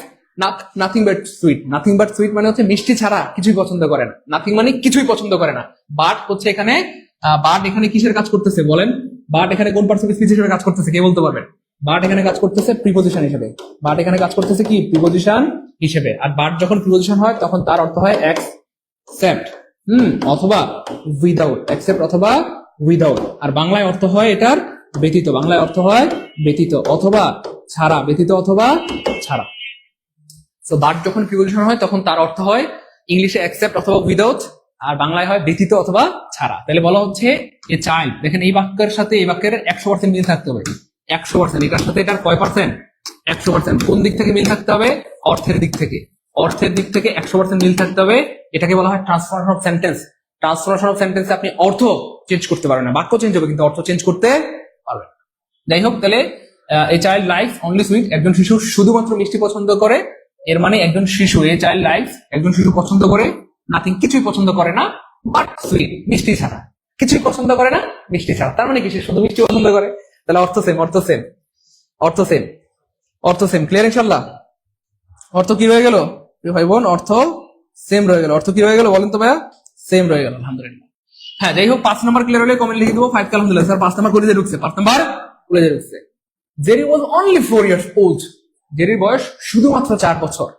nothing but sweet. Nothing but sweet মানে হচ্ছে মিষ্টি ছাড়া কিছুই পছন্দ করে না। নাথিং মানে কিছুই পছন্দ করে না। বাট হচ্ছে এখানে, বাট এখানে কিসের কাজ করতেছে বলেন? বাট এখানে কোন পার্সন স্পিচ হিসেবে কাজ করতেছে, কে বলতে পারবেন? বাট এখানে কাজ করতেছে প্রিপোজিশন হিসেবে। বাট এখানে কাজ করতেছে কি? প্রিপোজিশন হিসেবে। আর বাট যখন প্রিপোজিশন হয় তখন তার অর্থ হয় অ্যাকসেপ্ট, অথবা উইদাউট। অ্যাকসেপ্ট অথবা উইদাউট। আর বাংলায় অর্থ হয় এটার ব্যতীত। বাংলায় অর্থ হয় ব্যতীত অথবা ছাড়া, ব্যতীত অথবা ছাড়া। সো বাট যখন প্রিপোজিশন হয় তখন তার অর্থ হয় ইংলিশে অ্যাকসেপ্ট অথবা উইদাউট, আর বাংলায় হয় ব্যতীত অথবা ছাড়া। তাহলে বলা হচ্ছে এ চাইল্ড। দেখেন এই বাক্যের সাথে এই বাক্যের 100% মিল থাকতে হবে। 100%। এটার সাথে এটার কয় পার্সেন্ট? 100%। কোন দিক থেকে মিল থাকতে হবে? অর্থের দিক থেকে। অর্থের দিক থেকে 100% মিল থাকতে হবে। এটাকে বলা হয় transformation of sentence. Transformation of সেন্টেন্সে আপনি অর্থ চেঞ্জ করতে পারবেন না, বাক্য চেঞ্জ হবে কিন্তু অর্থ চেঞ্জ করতে পারবেন। যাই হোক, তাহলে a child life only sweet, একজন শিশু শুধুমাত্র মিষ্টি পছন্দ করে। এর মানে একজন শিশু, এ চাইল্ড লাইফ, একজন শিশু পছন্দ করে নাথিং, কিছুই পছন্দ করে না, বাট সুইট, মিষ্টি ছাড়া। কিছুই পছন্দ করে না মিষ্টি ছাড়া, তার মানে কি? সে শুধু মিষ্টি পছন্দ করে। তাহলে অর্থ সেম, অর্থ সেম, অর্থ সেম, অর্থ সেম। ক্লিয়ার ইনশাল্লাহ? অর্থ কি রয়ে গেল ভাই বোন? অর্থ সেম রয়ে গেল। অর্থ কি রয়ে গেল বলেন তো ভাইয়া? সেম রয়ে গেল, আলহামদুলিল্লাহ। হ্যাঁ, যাই হোক, 5 নাম্বার ক্লিয়ার হলে কমেন্ট লিখে দেবো 5 কে আলহামদুলিল্লাহ। স্যার 5 নাম্বার কলেজে ঢুকছে, 5 নাম্বার কলেজে ঢুকছে। Jerry was only 4 years old, জেরির বয়স শুধুমাত্র 4 বছর।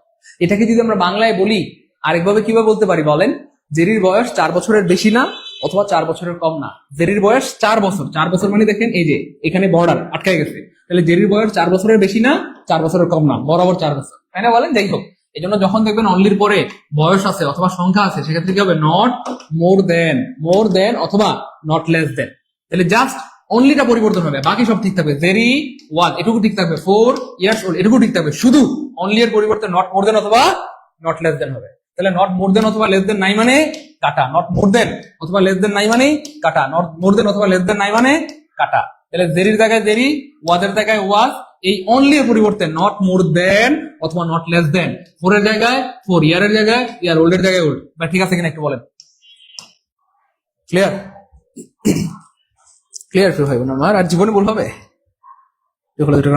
এটাকে যদি আমরা বাংলায় বলি আরেকভাবে কিভাবে বলতে পারি বলেন? জেরির বয়স 4 বছরের বেশি না অথবা 4 বছরের কম না। জেরির বয়স 4 বছর। 4 বছর মানে দেখেন এই যে এখানে বর্ডার আটকায় গেছে। তাহলে জেরির বয়স 4 বছরের বেশি না, 4 বছরের কম না, বরাবর 4 বছর, তাই না বলেন? যাই হোক, এই জন্য যখন দেখবেন অনলির পরে বয়স আছে অথবা সংখ্যা আছে, সেক্ষেত্রে কি হবে? নট মোর দেন অথবা নট লেস দেন। তাহলে জাস্ট অনলিটা পরিবর্তন হবে, বাকি সব ঠিক থাকবে। জেরি ওয়াজ এটুকু ঠিক থাকবে, 4 years old এটুকু ঠিক থাকবে, শুধু অনলি এর পরিবর্তে নট মোর দেন অথবা নট লেস দেন হবে। তাহলে নট মোর দেন অথবা লেস দেন নাই মানে কাটা, নট মোর দেন অথবা লেস দেন নাই মানে কাটা, নট মোর দেন অথবা লেস দেন নাই মানে কাটা। তাহলে জেরির জায়গায় জেরি, ওয়াজের জায়গায় ওয়াজ, এই অনলি এর পরিবর্তে নট মোর দেন অথবা নট লেস দেন, 4 এর জায়গায় 4, ইয়ারের জায়গায় ইয়ার, ওল্ড এর জায়গায় ওল্ড। বা ঠিক আছে কিনা একটু বলেন? ক্লিয়ার? ক্লিয়ার ফিল ভাই বোন আমার? আর জীবনে ভুল হবে?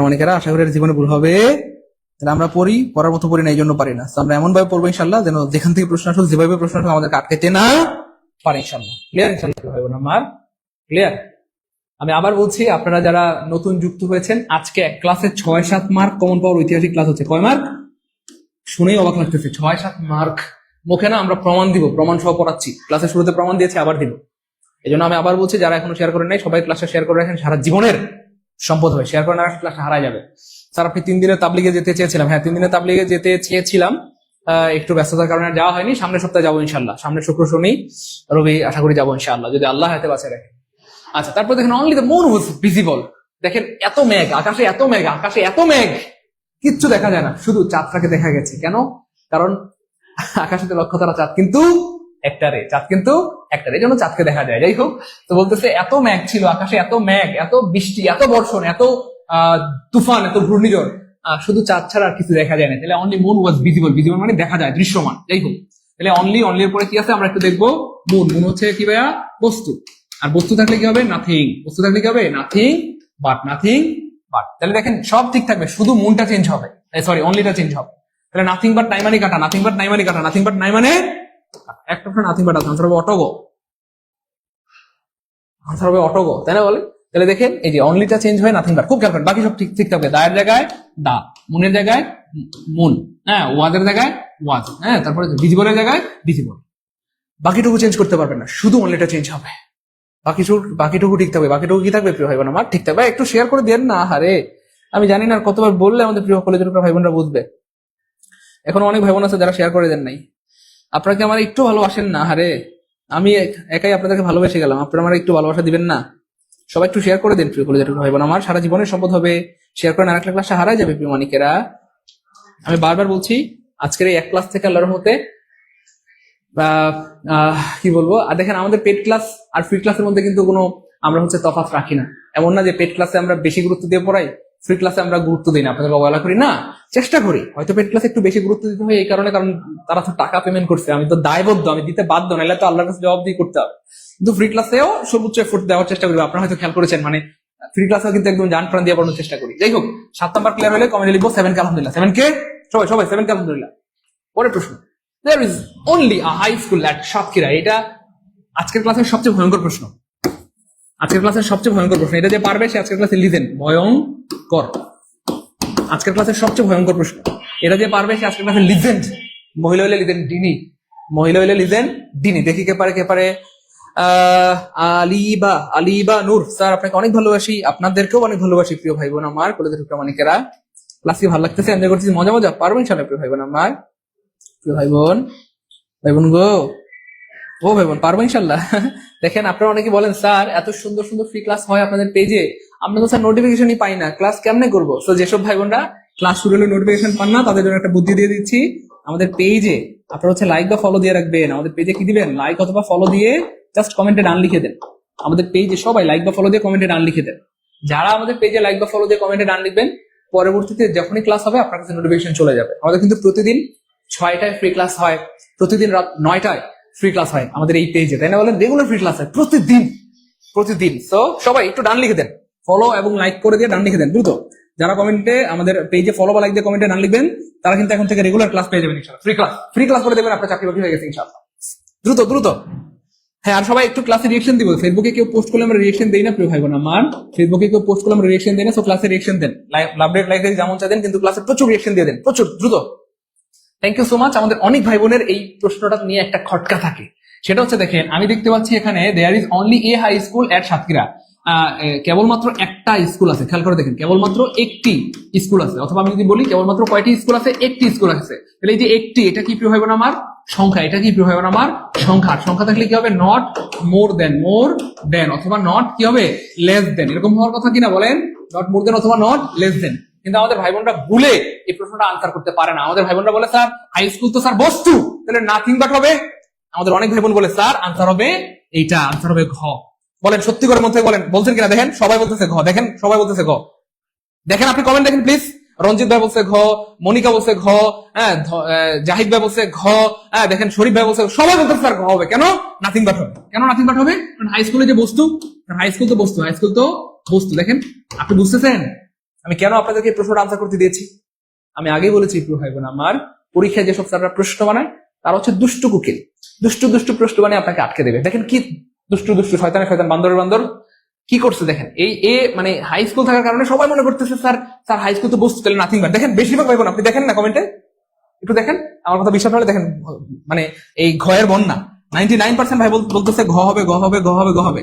মানিকেরা আশা করি জীবনে ভুল হবে। আমরা পড়ি, পড়ার মতো পড়ি না, এই জন্য পারি না। আমরা এমন ভাবে পড়বো ইনশাল্লাহ যেন যেখান থেকে প্রশ্ন আসুক, যেভাবে প্রশ্ন আসুক আমাদের আটকাইতে না পারে ইনশাল্লাহ। ক্লিয়ার ইনশাল্লাহ ভাই বোন আমার? ক্লিয়ার? আমি আবার বলছি, আপনারা যারা নতুন যুক্ত হয়েছেন, আজকে এক ক্লাসে 6-7 মার্ক কমন পাওয়ার ঐতিহাসিক ক্লাস হচ্ছে। কয় মার্ক? শুনেই অবাক লাগতেছে, 6-7 মার্ক। মুখে না আমরা প্রমাণ দিব, প্রমাণ সহ পড়াচ্ছি। ক্লাসের শুরুতে প্রমাণ দিয়েছি, আবার দিব। এই জন্য আমি আবার বলছি, যারা এখনো শেয়ার করেন নাই সবাই ক্লাসে শেয়ার করে রাখেন, সারা জীবনের সম্পদ হবে। শেয়ার করে না রাখলে ক্লাসে হারাই যাবে। স্যার আপনি 3 দিনের তাবলিগে যেতে চেয়েছিলাম। হ্যাঁ, 3 দিনের তাবলিগে যেতে চেয়েছিলাম, একটু ব্যস্ততার কারণে যাওয়া হয়নি। সামনের সপ্তাহে যাবো ইনশাল্লাহ, সামনের শুক্র শনি রবি আশা করি যাবো ইনশাল্লাহ, যদি আল্লাহ হাতে বাঁচিয়ে রাখে। আচ্ছা, তারপর দেখেন only the moon was visible. দেখেন এত মেঘ আকাশে, এত মেঘ আকাশে, এত মেঘ, কিচ্ছু দেখা যায় না, শুধু চাঁদটাকে দেখা গেছে। কেন? কারণ আকাশে লক্ষ্য তারা, চাঁদ কিন্তু একটারে, চাঁদ কিন্তু একটারে, এই জন্য চাঁদকে দেখা যায়। যাই হোক, তো বলতেছে এত মেঘ ছিল আকাশে, এত মেঘ, এত বৃষ্টি, এত বর্ষণ, এত তুফান, এত ঘূর্ণিঝড়, শুধু চাঁদ ছাড়া আর কিছু দেখা যায় না। তাহলে অনলি মুন ওয়াজ ভিজিবল। ভিজিবল মানে দেখা যায়, দৃশ্যমান। যাই হোক, তাহলে অনলি এর পরে কি আছে আমরা একটু দেখবো। মুন, মুন হচ্ছে কি ভাইয়া? বস্তু। আর বস্তু থাকলে কি হবে? নাথিং। বস্তু থাকলে কি হবে? Nothing but, nothing but. তাহলে দেখেন সব ঠিক থাকবে, শুধু মুনটা চেঞ্জ হবে, সরি অনলিটা চেঞ্জ হবে। তাহলে নাথিং বাট নাই মানে কাটা, নাথিং বাট নাই মানে কাটা, নাথিং বাট নাই মানে একটা নাথিং বাট আছে, আনসার হবে অটোগো, আনসার হবে অটোগো, তাই না বলে? তাহলে দেখেন এই যে অনলিটা চেঞ্জ হয়, নাথিং বাট। খুব খেয়াল করেন, বাকি সব ঠিক ঠিক থাকবে। দায়ের জায়গায় দা, মুনের জায়গায় মুন, হ্যাঁ, ওয়াজের জায়গায় ওয়াজ, হ্যাঁ, তারপরে ভিজিবলের জায়গায় ভিজিবল। বাকিটুকু চেঞ্জ করতে পারবেন না, শুধু অনলিটা চেঞ্জ হবে। বাকিটুকু ঠিক থাকবে। বাকিটুকু কি থাকবে প্রিয় ভাই বোন আমার? ঠিক থাকবে। একটু শেয়ার করে দেন না, হারে আমি জানি না কতবার বললে আমাদের প্রিয় কলেজের ভাই বোনরা বুঝবে। এখন অনেক ভাই বোন আছে যারা শেয়ার করে দেন নাই। আপনারা কি আমার একটু ভালোবাসেন না? হারে আমি একাই আপনাদেরকে ভালোবেসে গেলাম, আপনারা আমার একটু ভালোবাসা দিবেন না? সবাই একটু শেয়ার করে দেন প্রিয় কলেজের ভাই বোন আমার, সারা জীবনের সম্পদ হবে। শেয়ার করেন, আরেকটা ক্লাসে হারাই যাবে প্রিয় মানিকেরা। আমি বারবার বলছি, আজকের এই এক ক্লাস থেকে আল্লাহর রহমতে কি বলবো, আর দেখেন আমাদের পেড ক্লাস আর ফ্রি ক্লাসের মধ্যে কিন্তু কোনো আমরা তফাৎ রাখি না। এমন না যে পেড ক্লাসে আমরা বেশি গুরুত্ব দিয়ে পড়াই, ফ্রি ক্লাসে আমরা গুরুত্ব দিই না, আপনাদের অবহেলা করি না। চেষ্টা করি, হয়তো পেড ক্লাসে একটু বেশি গুরুত্ব দিতে হয় এই কারণে, কারণ তারা তো টাকা পেমেন্ট করছে, আমি তো দায়বদ্ধ, আমি দিতে বাধ্য, নাহলে তো আল্লাহর কাছে জবাব দিয়ে করতে হবে। কিন্তু ফ্রি ক্লাসেও সর্বোচ্চ এফোর্ট দেওয়ার চেষ্টা করি। আপনারা হয়তো খেয়াল করেছেন, মানে ফ্রি ক্লাসেও কিন্তু একদম জান প্রাণ দিয়ে পড়ানোর চেষ্টা করি। যাই হোক, 7 নাম্বার ক্লিয়ার হলে কমেন্টে লিখবো 7 কে আলহামদুলিল্লাহ। 7 কে সবাই 7 কে আলহামদুলিল্লাহ। পরের প্রশ্ন, there is only a high school at Satkhira. এটা আজকের ক্লাসের সবচেয়ে ভয়ঙ্কর প্রশ্ন। আজকের ক্লাসের সবচেয়ে ভয়ঙ্কর প্রশ্ন, এটা যে পারবে সে আজকের ক্লাসে লিজেন্ড। ভয়ঙ্কর, আজকের ক্লাসের সবচেয়ে ভয়ঙ্কর প্রশ্ন, এটা যে পারবে সে আজকের ক্লাসে লিজেন্ড। মহিলা হইলে লিজেন্ড ডিনি, মহিলা হইলে লিজেন্ড ডিনি। দেখি কে পারে। আলিবা নূর স্যার, আপনাকে অনেক ভালোবাসি, আপনাদেরকেও অনেক ভালোবাসি প্রিয় ভাই বোন আমার কলেজের প্রামাণিকেরা। ক্লাস কি ভালো লাগতেছে? এনজয় করতেছি, মজা পারবেন ইনশাআল্লাহ প্রিয় ভাই বোন আমার। প্রিয় ভাই বোন গো, ও ভাই বোন পারবো ইনশাল্লাহ। দেখেন আপনারা অনেকে বলেন স্যার এত সুন্দর সুন্দর ফ্রি ক্লাস হয় আপনাদের পেজে, আমরা তো স্যার নোটিফিকেশনই পাই না, ক্লাস কেমনে করবো? তো যেসব ভাই বোনরা ক্লাস শুরু হলে নোটিফিকেশন পান না, তাদের জন্য একটা বুদ্ধি দিয়ে দিচ্ছি। আমাদের পেজে আপনারা লাইক বা ফলো দিয়ে রাখবেন। আমাদের পেজে কি দিবেন? লাইক অথবা ফলো দিয়ে জাস্ট কমেন্টে ডান লিখে দেন। আমাদের পেজে সবাই লাইক বা ফলো দিয়ে কমেন্টে ডান লিখে দেন। যারা আমাদের পেজে লাইক বা ফলো দিয়ে কমেন্টে ডান লিখবেন, পরবর্তীতে যখনই ক্লাস হবে আপনার কাছে নোটিফিকেশন চলে যাবে। আমাদের কিন্তু প্রতিদিন 6টায় ফ্রি ক্লাস হয়, প্রতিদিন রাত 9টায় ফ্রি ক্লাস হয় আমাদের এই পেজে, তাই না বলেন? রেগুলার ফ্রি ক্লাস হয় প্রতিদিন। তো সবাই একটু ডান লিখে দেন, ফলো এবং লাইক করে দিয়ে ডান লিখে দেন দ্রুত। যারা কমেন্টে আমাদের পেজে ফলো বা লাইক দিয়ে কমেন্টে ডান লিখবেন, তারা কিন্তু এখন থেকে রেগুলার ক্লাস পেয়ে যাবেন ইনশাআল্লাহ। ফ্রি ক্লাস করে দেবেন, আপনার চাকরি বাকরি হয়ে গেছে ইনশাআল্লাহ। দ্রুত। হ্যাঁ, আর সবাই একটু ক্লাসে রিয়েকশন দিব। ফেসবুকে কেউ পোস্ট করলে আমরা রিয়েকশন দেই না প্রিয় ভাই বোন আমার, ফেসবুকে কেউ পোস্ট করলে আমরা রিয়েকশন দেই না। সো ক্লাসে রিয়েকশন দেন, লাভ রেট লাইক যেমন চা দেন, কিন্তু ক্লাসে প্রচুর রিয়েকশন দিয়ে দেন, প্রচুর দ্রুত। Thank you so much. আমাদের অনেক ভাই বোনের এই প্রশ্নটা নিয়ে একটা খটকা থাকে, সেটা হচ্ছে দেখেন আমি দেখতে পাচ্ছি এখানে there is only a high school at Satkhira. কেবলমাত্র একটা স্কুল আছে, খেয়াল করে দেখেন, কেবলমাত্র একটি স্কুল আছে। অথবা আমি যদি বলি কেবলমাত্র কয়টি স্কুল আছে? একটি স্কুল আছে। তাহলে এই যে একটি, এটা কি প্রিয় ভাই বোন আমার? সংখ্যা। এটা কি প্রিয় ভাই বোন আমার? সংখ্যা থাকলে কি হবে? নট মোর দেন অথবা নট কি হবে? Less than. এরকম হওয়ার কথা কিনা বলেন? নট মোর দেন অথবা নট লেস দেন। কিন্তু আমাদের ভাই বোনরা ভুলে এই প্রশ্নটা আনসার করতে পারে না। আমাদের ভাই বোনরা বলে স্যার হাই স্কুল তো স্যার বস্তু, তাহলে নাথিং বাট হবে। আমাদের অনেক ভাই বোন বলে স্যার আনসার হবে এইটা, আনসার হবে ঘ। বলেন সত্যি করে মন থেকে বলছেন কিনা? দেখেন সবাই বলতেছে ঘ, দেখেন সবাই বলতেছে ঘ। দেখেন আপনি কমেন্ট দেখেন প্লিজ। রঞ্জিত ভাই বলছে ঘ, মনিকা বলছে ঘ, হ্যাঁ জাহিদ ভাই বলছে ঘ, হ্যাঁ দেখেন শরীফ ভাই বলছে, সবাই বলতেছে স্যার ঘ হবে। কেন নাথিং বাট হবে? কেন নাথিং বাট হবে? কারণ হাই স্কুলে যে বস্তু, হাই স্কুল তো বস্তু। দেখেন আপনি বুঝতেছেন আমি কেন আপনাদেরকে প্রশ্নটা আনসার করতে দিয়েছি? আমি আগেই বলেছি প্রিয় ভাই বোন আমার, পরীক্ষায় যেসব স্যাররা প্রশ্ন বানায় তারা হচ্ছে দুষ্টু কুকিল, দুষ্টু প্রশ্ন বানিয়ে আপনাকে আটকে দেবে। দেখেন কি দুষ্টু শয়তান বান্দর কি করছে দেখেন। এই মানে হাই স্কুল থাকার কারণে সবাই মনে করতেছে স্যার হাই স্কুল তো বস্তু, তাহলে নাথিং বাট। দেখেন বেশিরভাগ ভাই বোন আপনি দেখেন না কমেন্টে, একটু দেখেন, আমার কথা বিশ্বাস হলে দেখেন, মানে এই ঘয়ের বন্যা 99% ভাই বলতেছে ঘ হবে।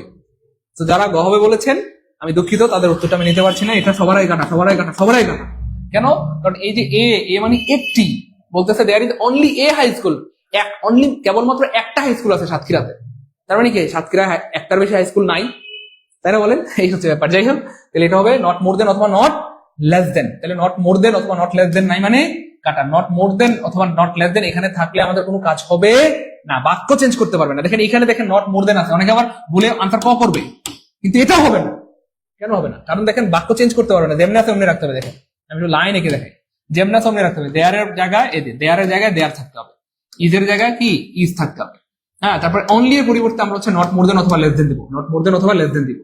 তো যারা ঘ হবে বলেছেন আমি দুঃখিত, তাদের উত্তরটা আমি নিতে পারছি না। এটা সবারই কাটা। কেন? কারণ এই যে এ মানে একটি, বলতেছে there is only a high school, only কেবলমাত্র একটা হাই স্কুল আছে সাতক্ষীরাতে। তার মানে কি সাতক্ষীরা একটার বেশি হাই স্কুল নাই, তাই না বলেন? এই হচ্ছে ব্যাপার। যাই হোক, তাহলে এটা হবে নট মোর দেন অথবা নট লেস দেন। তাহলে নট মোর দেন অথবা নট লেস দেন নাই মানে কাটা। নট মোর দেন অথবা নট লেস দেন এখানে থাকলে আমাদের কোনো কাজ হবে না, বাক্য চেঞ্জ করতে পারবে না। দেখেন এখানে দেখেন নট মোর দেন আছে, অনেকে আবার ভুলে আনসার ক করবে, কিন্তু এটা হবে না। কেন হবে না? কারণ দেখেন বাক্য চেঞ্জ করতে পারবে না, যেমনি আছে অমনি রাখতে হবে। দেখেন আমি একটু লাইন এঁকে দেখাই, যেমনি আছে অমনি রাখতে হবে। দেয়ারের জায়গায় দেয়ারের জায়গায় দেয়ার থাকতে হবে, ইজের জায়গায় কি ইজ থাকতে হবে। হ্যাঁ, তারপর অনলি এর পরিবর্তে আমরা হচ্ছে নট মোর দেন অথবা লেস দেন দিব, দিব।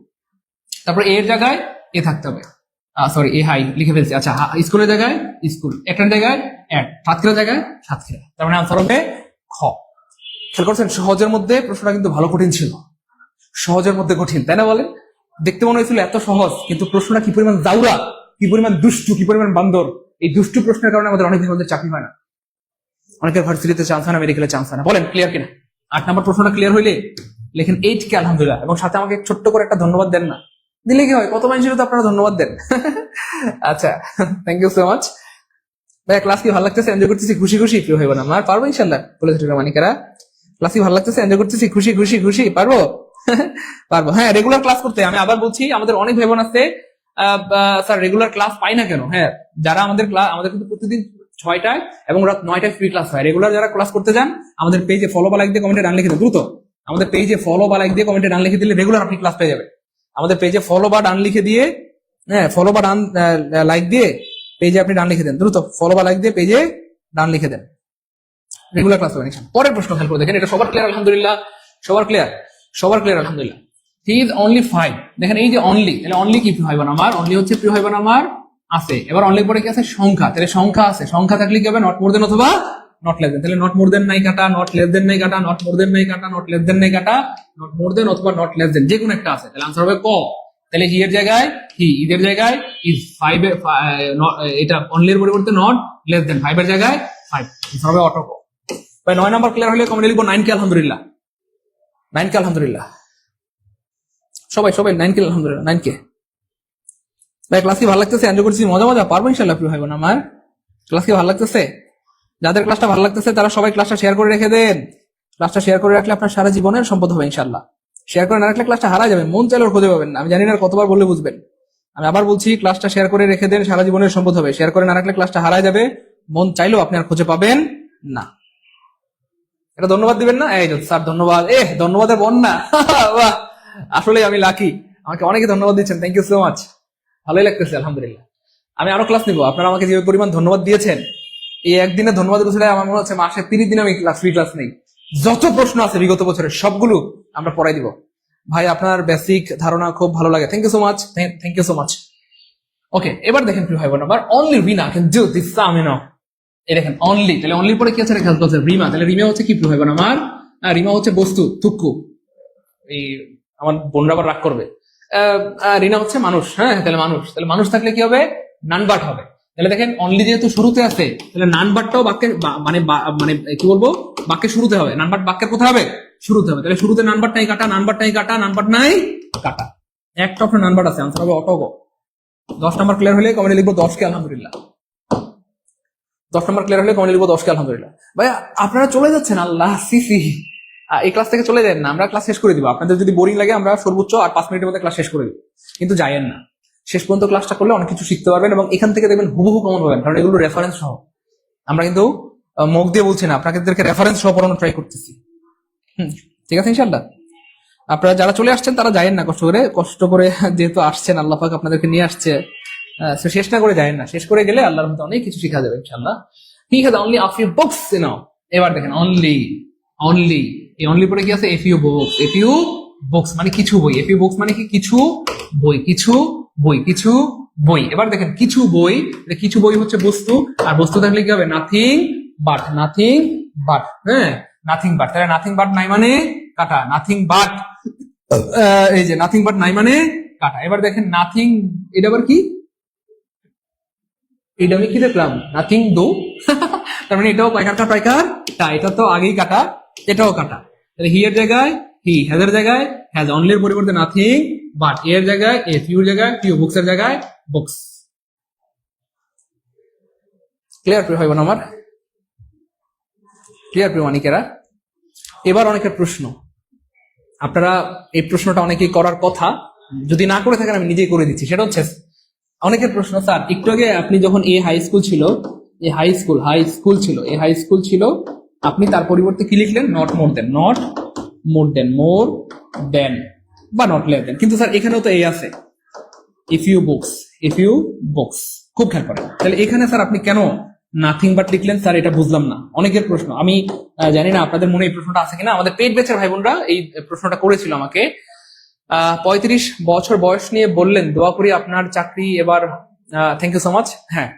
তারপর এর জায়গায় এ থাকতে হবে, সরি এ হাই লিখে ফেলছি। আচ্ছা, স্কুলের জায়গায় স্কুল, একটার জায়গায় এক, সাতক্ষীরা জায়গায় সাতক্ষীরা। তার মানে আনসার হবে খ। খেয়াল করছেন সহজের মধ্যে প্রশ্নটা কিন্তু ভালো কঠিন ছিল, সহজের মধ্যে কঠিন, তাই না বলেন? দেখতে মনে হয়েছিল এত সহজ, কিন্তু প্রশ্নটা কি পরিমাণ জাউরা, কি পরিমাণ দুষ্টু, কি পরিমাণ বান্দর। এই দুষ্টু প্রশ্নের কারণে আমাদের অনেক ভাইদের চাকরি হয় না, অনেকের ভার্সিটিতে চান্স হয় না, মেডিকেলে চান্স হয় না। বলেন ক্লিয়ার কিনা? 8 নম্বর প্রশ্নটা ক্লিয়ার হইলে লেখেন 8 কে আলহামদুলিল্লাহ, এবং সাথে আমাকে ছোট্ট করে একটা ধন্যবাদ দেন না, দিলে কি হয়, কত মানুষের তো আপনারা ধন্যবাদ দেন। আচ্ছা, থ্যাংক ইউ সো মাচ ভাই। ক্লাস কি ভালো লাগতেছে, এনজয় করতেছি, খুশি খুশি, প্রিয় হইব না আমার, পারবো ইনশাল্লাহ, বলেছে মানিকেরা। ক্লাস কি ভালো লাগতেছে, এনজয় করতেছি, খুশি খুশি খুশি, পারবো? পারবো, হ্যাঁ। রেগুলার ক্লাস করতে, আমি আবার বলছি, আমাদের অনেক ভাই বোন আছে স্যার রেগুলার ক্লাস পাই না কেন। হ্যাঁ, যারা আমাদের কিন্তু প্রতিদিন 6টায় এবং রাত 9টায় ফ্রি ক্লাস হয়। রেগুলার যারা ক্লাস করতে যান, আমাদের পেজে ফলো বা লাইক দিয়ে কমেন্টে ডান লিখে দেন দ্রুত। আমাদের পেজে ফলো বা লাইক দিয়ে কমেন্টে ডান লিখে দিলে রেগুলার আপনি ক্লাস পেয়ে যাবেন। আমাদের পেজে ফলো বা ডান লিখে দিয়ে, হ্যাঁ, ফলো বা ডান লাইক দিয়ে পেজে আপনি ডান লিখে দেন দ্রুত, ফলো বা লাইক দিয়ে পেজে ডান লিখে দেন, রেগুলার ক্লাস পাবেন। পরের প্রশ্ন খেয়াল করে দেখেন, এটা সবার ক্লিয়ার আলহামদুলিল্লাহ, সবার ক্লিয়ার আলহামদুলিল্লাহ। হি ইজ অনলি 5, দেখেন এই যে অনলি, তাহলে অনলি কি প্রিয় ভাইবোন আমার, অনলি হচ্ছে প্রিয় ভাইবোন আমার আছে। এবার অনলি পরে কি আছে, সংখ্যা, তাহলে সংখ্যা আছে, সংখ্যা থাকলে কি হবে, নট মোর দেন অথবা নট লেস দেন। তাহলে নট মোর দেন নাই কাটা, নট লেস দেন নাই কাটা, নট মোর দেন নাই কাটা, নট লেস দেন নাই কাটা, নট মোর দেন অথবা নট লেস দেন, যে কোনো একটা আছে, তাহলে আনসার হবে ক। তাহলে হি এর জায়গায় হি, ইদের জায়গায় ইজ, 5 এটা অনলির পরিবর্তে নট লেস দেন, 5 এর জায়গায় 5, আনসার হবে অটো ক। ভাই 9 নাম্বার ক্লিয়ার হলে কমেন্টে লিখবো 9 কে আলহামদুলিল্লাহ, 9 কে আলহামদুলিল্লাহ, সবাই 9 কে আলহামদুলিল্লাহ, 9 কে। ভাই ক্লাস কি ভালো লাগতেছে, এনজয় করছি, মজা, পারবো ইনশাল্লাহ প্রিয় ভাই বোন আমার। ক্লাস কি ভালো লাগতেছে? যাদের ক্লাসটা ভালো লাগতেছে তারা সবাই ক্লাসটা শেয়ার করে রেখে দেন। ক্লাসটা শেয়ার করে রাখলে আপনার সারা জীবনের সম্পদ হবে ইনশাল্লাহ। শেয়ার করে না রাখলে ক্লাসটা হারা যাবে, মন চাইলেও খুঁজে পাবেন না। আমি জানি না কতবার বললে বুঝবেন, আমি আবার বলছি, ক্লাসটা শেয়ার করে রেখে দেন, সারা জীবনের সম্পদ হবে। শেয়ার করে না রাখলে ক্লাসটা হারা যাবে, মন চাইলেও আপনি আর খুঁজে পাবেন না। এটা ধন্যবাদ দিবেন না, এই স্যার ধন্যবাদ, ধন্যবাদের বন্যা। বাহ, আসলে আমি লাকি, আমাকে অনেকে ধন্যবাদ দিচ্ছেন, থ্যাংক ইউ সো মাচ, ভালোই লাগতেছে আলহামদুলিল্লাহ। আমি আরো ক্লাস নিবো, আপনারা আমাকে যে পরিমাণ ধন্যবাদ দিয়েছেন, এই একদিনে ধন্যবাদ বছরে আমার মনে হচ্ছে মাসে 30 দিন আমি ফ্রি ক্লাস নেই। যত প্রশ্ন আছে বিগত বছরের সবগুলো আমরা পড়াই দিব। ভাই আপনার বেসিক ধারণা খুব ভালো লাগে, thank you so much, thank you so much. Okay, এবার দেখেন প্রিয় ভাই বোন আমার, only Rina can do this, আমি নাও, এই দেখেন অনলি, তাহলে অনলি পরে কি আছে, খেয়াল করতে রিমা, তাহলে রিমা হচ্ছে কি প্রিয় ভাই বোন আমার, রিমা হচ্ছে বস্তু, তুক্কু, এই আমার বোনরা আবার রাগ করবে। রিনা হচ্ছে মানুষ, হ্যাঁ, তাহলে মানুষ থাকলে কি হবে, নানবাট হবে। তাহলে দেখেন অনলি যেহেতু শুরুতে আছে, তাহলে নানবাটটাও বাক্যের মানে কি বলবো, বাক্যের শুরুতে হবে। নানবাট বাক্যের কোথায় হবে, শুরুতে হবে। তাহলে শুরুতে নানবাট নাই কাটা, নানবাট নাই কাটা, নানবাট নাই কাটা, একটা অপশন নানবাট আছে, আনসার হবে অটো গো। 10 নাম্বার ক্লিয়ার হলে কমেন্টে লিখবো 10 কে আলহামদুলিল্লাহ, 10 নাম্বার ক্লিয়ার হলে কমেন্টে লিখবো 10 কে আলহামদুলিল্লাহ। ভাই আপনারা চলে যাচ্ছেন, আল্লাহ সিসি, এই ক্লাস থেকে চলে যান না, আমরা ক্লাস শেষ করে দিব। আপনাদের যদি বোরিং লাগে আমরা সর্বোচ্চ আর 5 মিনিটের মধ্যে ক্লাস শেষ করে দিব, কিন্তু যাইয়েন না, শেষ পর্যন্ত ক্লাসটা করলে অনেক কিছু শিখতে পারবেন, এবং এখান থেকে দেখবেন হুবহু কমন পাবেন, কারণ এগুলো রেফারেন্স সহ। আমরা কিন্তু মুখ দিয়ে বলছি না, আপনাদেরকে রেফারেন্স সহ পড়ানো ট্রাই করতেছি। ঠিক আছে ইনশাল্লাহ। আপনারা যারা চলে আসছেন তারা যায়েন না, কষ্ট করে যেহেতু আসছেন, আল্লাহ পাক আপনাদেরকে নিয়ে আসছে, শেষ না করে যায়েন না, শেষ করে গেলে আল্লাহর মধ্যে অনেক কিছু শিখা যাবে ইনশাল্লাহ। He has only a few books now, এবার দেখেন অনলি, এই অনলি পরে কি আছে, এ ফিউ বুকস মানে কিছু বই, এ ফিউ বুকস মানে কি কিছু বই, এবার দেখেন কিছু বই হচ্ছে বস্তু, আর বস্তু থাকলে কি হবে, নাথিং বাট, হ্যাঁ, নাথিং বাট, তাহলে নাথিং বাট নাই মানে কাটা, নাথিং বাট, এই যে নাথিং বাট নাই মানে কাটা। এবার দেখেন নাথিং, এটা আবার কি, এটা আমি কি দেখলাম, নাথিং দো, তার মানে এটাও পাইকার, এটা তো আগেই কাটা, এটাও কাটা। তাহলে হি এর জায়গায় হি, হ্যাজ এর জায়গায় হ্যাজ, অনলির পরিবর্তে নাথিং বাট, এর জায়গায় এ, ফিউর জায়গায় ফিউ, বুকস এর জায়গায় বুকস। ক্লিয়ার প্রিয় ভাইবোন আমার, ক্লিয়ার প্রিয় মানিকেরা। এবার অনেকের প্রশ্ন, আপনারা এই প্রশ্নটা অনেকেই করার কথা, যদি না করে থাকেন আমি নিজেই করে দিচ্ছি। সেটা হচ্ছে অনেকের প্রশ্ন, স্যার একটু আগে আপনি যখন হাই স্কুল ছিল আপনি তার পরিবর্তে কি লিখলেন, নট মোর দেন বা নট লেস দেন, কিন্তু স্যার এখানেও তো আছে, ইফ ইউ বুকস, খুব খেয়াল করেন। তাহলে এখানে স্যার আপনি কেন নাথিং বাট লিখলেন, স্যার এটা বুঝলাম না। অনেকের প্রশ্ন, আমি জানি না আপনাদের মনে এই প্রশ্নটা আছে কিনা। আমাদের পেট বেচার ভাই বোনরা এই প্রশ্নটা করেছিল আমাকে। 35 বছর বয়স নিয়ে বললেন, দোয়া করি আপনার চাকরি এবার, থ্যাংক ইউ সো মাচ। হ্যাঁ,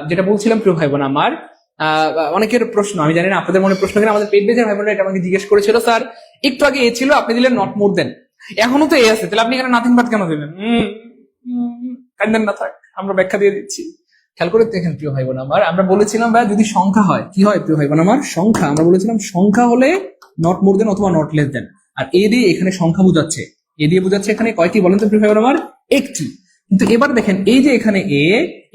যেটা বলছিলাম প্রিয় ভাই বোন আমার, অনেকের প্রশ্ন, আমি জানি না আপনাদের মনে প্রশ্ন কিনা, আমাদের পেট বেচার ভাই বোনরা এটা আমাকে জিজ্ঞেস করেছিল, স্যার একটু আগে এ ছিল, আপনি দিলেন নট মোর দেন, এখনো তো এ আছে, তাহলে আপনি এখানে নাথিং বাট কেন দিলেন? কান্দেন না, থাক আমরা ব্যাখ্যা দিয়ে দিচ্ছি। খেয়াল করে দেখেন প্রিয় ভাই বোন আমার, আমরা বলেছিলাম ভাই যদি সংখ্যা হয় কি হয় প্রিয় ভাই বোন আমার, সংখ্যা আমরা বলেছিলাম সংখ্যা হলে নট মোর দেন অথবা নট লেস দেন। আর এ দিয়ে এখানে সংখ্যা বোঝাচ্ছে, এ দিয়ে বোঝাচ্ছে এখানে কয়টি বলেন তো প্রিয় ভাই বোন আমার, একটি। কিন্তু এবার দেখেন এই যে এখানে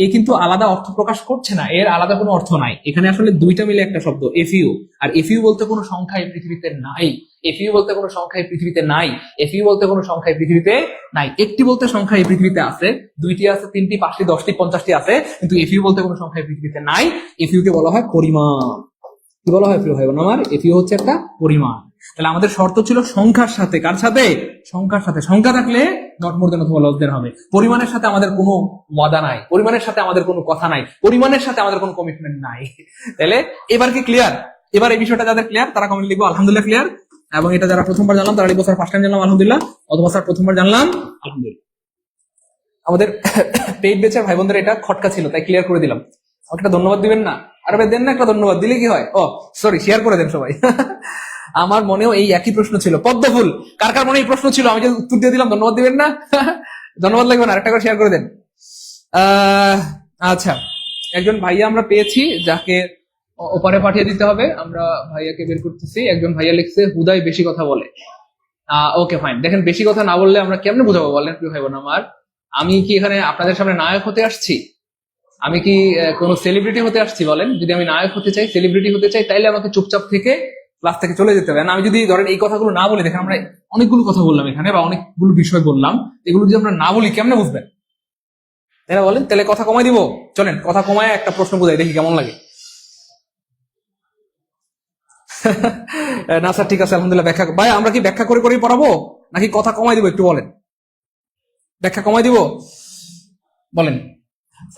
এ কিন্তু আলাদা অর্থ প্রকাশ করছে না, এর আলাদা কোনো অর্থ নাই, এখানে আসলে দুইটা মিলে একটা শব্দ এফইউ। আর এফইউ বলতে কোনো সংখ্যা এই পৃথিবীতে নাই, এফইউ বলতে কোনো সংখ্যা এই পৃথিবীতে নাই, এফইউ বলতে কোনো সংখ্যা এই পৃথিবীতে নাই। একটি বলতে সংখ্যা এই পৃথিবীতে আছে, দুইটি আছে, তিনটি, পাঁচটি, 10টি, 50টি আছে, কিন্তু এফইউ বলতে কোনো সংখ্যা এই পৃথিবীতে নাই। এফইউ কে বলা হয় পরিমাণ। কি বলা হয় প্রিয় ভাই বোন আমার, এফইউ হচ্ছে একটা পরিমাণ। তাহলে আমাদের শর্ত ছিল সংখ্যার সাথে, কার সাথে, সংখ্যার সাথে। সংখ্যা থাকলে নট মোর দেন অথবা লেস দেন হবে। পরিমাণের সাথে আমাদের কোনো ওয়াদা নাই, পরিমাণের সাথে আমাদের কোনো কথা নাই, পরিমাণের সাথে আমাদের কোনো কমিটমেন্ট নাই। তাহলে এবার কি ক্লিয়ার? এবার এই বিষয়টা যাদের ক্লিয়ার তারা কমেন্ট লিখবো আলহামদুলিল্লাহ ক্লিয়ার। এবং এটা যারা প্রথমবার জানলাম তারা লিখবো স্যার ফার্স্ট টাইম জানলাম আলহামদুলিল্লাহ, অথবা স্যার প্রথমবার জানলাম আলহামদুলিল্লাহ। আমাদের পেইড বেচার ভাই বোনদের এটা খটকা ছিল তাই ক্লিয়ার করে দিলাম। আমাকে একটা ধন্যবাদ দিবেন না? আরে ভাই দেন না, একটা ধন্যবাদ দিলে কি হয়? ও সরি, শেয়ার করে দেন সবাই। আমার মনেও এই একই প্রশ্ন ছিল, পদ্মফুল কার কার মনে এই প্রশ্ন ছিল, আমি যে উত্তর দিয়ে দিলাম ধন্যবাদ দিবেন না? ধন্যবাদ লাগবে না, আরেকটা করে শেয়ার করে দেন। আচ্ছা, একজন ভাইয়া আমরা পেয়েছি যাকে ওপারে পাঠিয়ে দিতে হবে, আমরা ভাইয়াকে বের করতেছি। একজন ভাইয়া লিখছে হুদাই বেশি কথা বলে। Okay fine. দেখেন বেশি কথা না বললে আমরা কেমনে বুঝাবো বলেন প্রিয় ভাই বোন আমার? আমি কি এখানে আপনাদের সামনে নায়ক হতে আসছি? আমি কি কোনো সেলিব্রিটি হতে আসছি বলেন? যদি আমি নায়ক হতে চাই, সেলিব্রিটি হতে চাই, তাইলে আমাকে চুপচাপ থেকে ক্লাস থেকে চলে যেতে হবে। আমি যদি ধরেন এই কথাগুলো না বলি, দেখেন আমরা অনেকগুলো কথা বললাম এখানে বা অনেকগুলো বিষয় বললাম, এগুলো যদি আমরা না বলি কেমনে বুঝবেন? তাই না বলেন? তাহলে কথা কমাই দিব, চলেন কথা কমায় একটা প্রশ্ন বোঝাই, দেখি কেমন লাগে। না স্যার ঠিক আছে আলহামদুলিল্লাহ। ব্যাখ্যা ভাই আমরা কি ব্যাখ্যা করে করেই পড়াবো নাকি কথা কমাই দিব? একটু বলেন, ব্যাখ্যা কমাই দিব বলেন।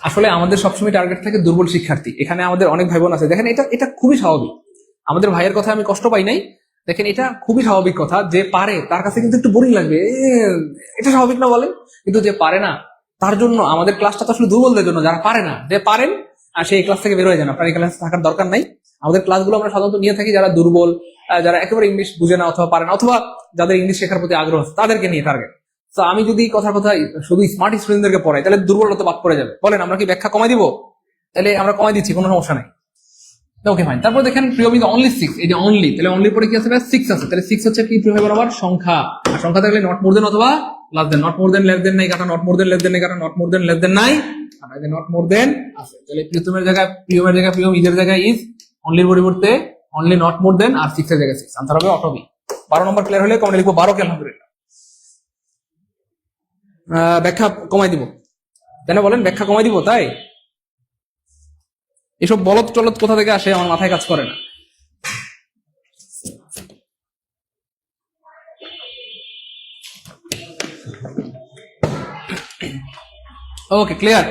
আসলে আমাদের সবসময় টার্গেট থাকে দুর্বল শিক্ষার্থী। এখানে আমাদের অনেক ভাই বোন আছে, দেখেন এটা এটা খুবই স্বাভাবিক। আমাদের ভাইয়ের কথা আমি কষ্ট পাই নাই, দেখেন এটা খুবই স্বাভাবিক কথা। যে পারে তার কাছে কিন্তু একটু বোরিং লাগবে, এটা স্বাভাবিক না বলেন? কিন্তু যে পারে না তার জন্য আমাদের ক্লাসটা তো আসলে দুর্বলদের জন্য, যারা পারে না। যে পারেন আর সেই ক্লাস থেকে বের হয়ে যান, আপনার এই ক্লাসে থাকার দরকার নাই। আমাদের ক্লাসগুলো আমরা সাধারণত নিয়ে থাকি যারা দুর্বল, যারা একেবারে ইংলিশ বুঝে না অথবা পারে না, অথবা যাদের ইংলিশ শেখার প্রতি আগ্রহ আছে তাদেরকে নিয়ে টার্গেট। তো আমি যদি কথার কথা শুধু স্মার্ট স্টুডেন্টদেরকে পড়াই তাহলে দুর্বলতা বাদ পড়ে যাবে। বলেন আমরা কি ব্যাখ্যা কমাই দিব? তাহলে আমরা কমাই দিচ্ছি, কোনো সমস্যা নাই। Okay fine. তারপর দেখেন প্রিয় বিন্দু অনলি 6, এই যে অনলি, তাহলে অনলির পরে কি আছে? 6 আছে। তাহলে 6 হচ্ছে কি প্রিয় বরাবর সংখ্যা। আর সংখ্যা থাকলে নট মোর দেন অথবা less than. Not more then less than নাই কাটা, not more then less than নাই কাটা, not more then less than নাই কাটা, এই যে নট মোর দেন আছে। তাহলে প্রিয়তমের জায়গায় প্রিয়মের জায়গায় প্রিয়ম, ইজের জায়গায় ইজ, অনলির পরিবর্তে অনলি, নট মোর দেন, আর 6 এর জায়গায় 6। আনসার হবে অটোবি। 12 নম্বর ক্লিয়ার হলে কমেন্ট লিখবো 12 কে আলহামদুলিল্লাহ। ব্যাখ্যা কমাই দিব তাই না বলেন? ব্যাখ্যা কমাই দিব তাই? এসব বলদ টলদ কোথা থেকে আসে আমার মাথায় কাজ করে না। Okay clear.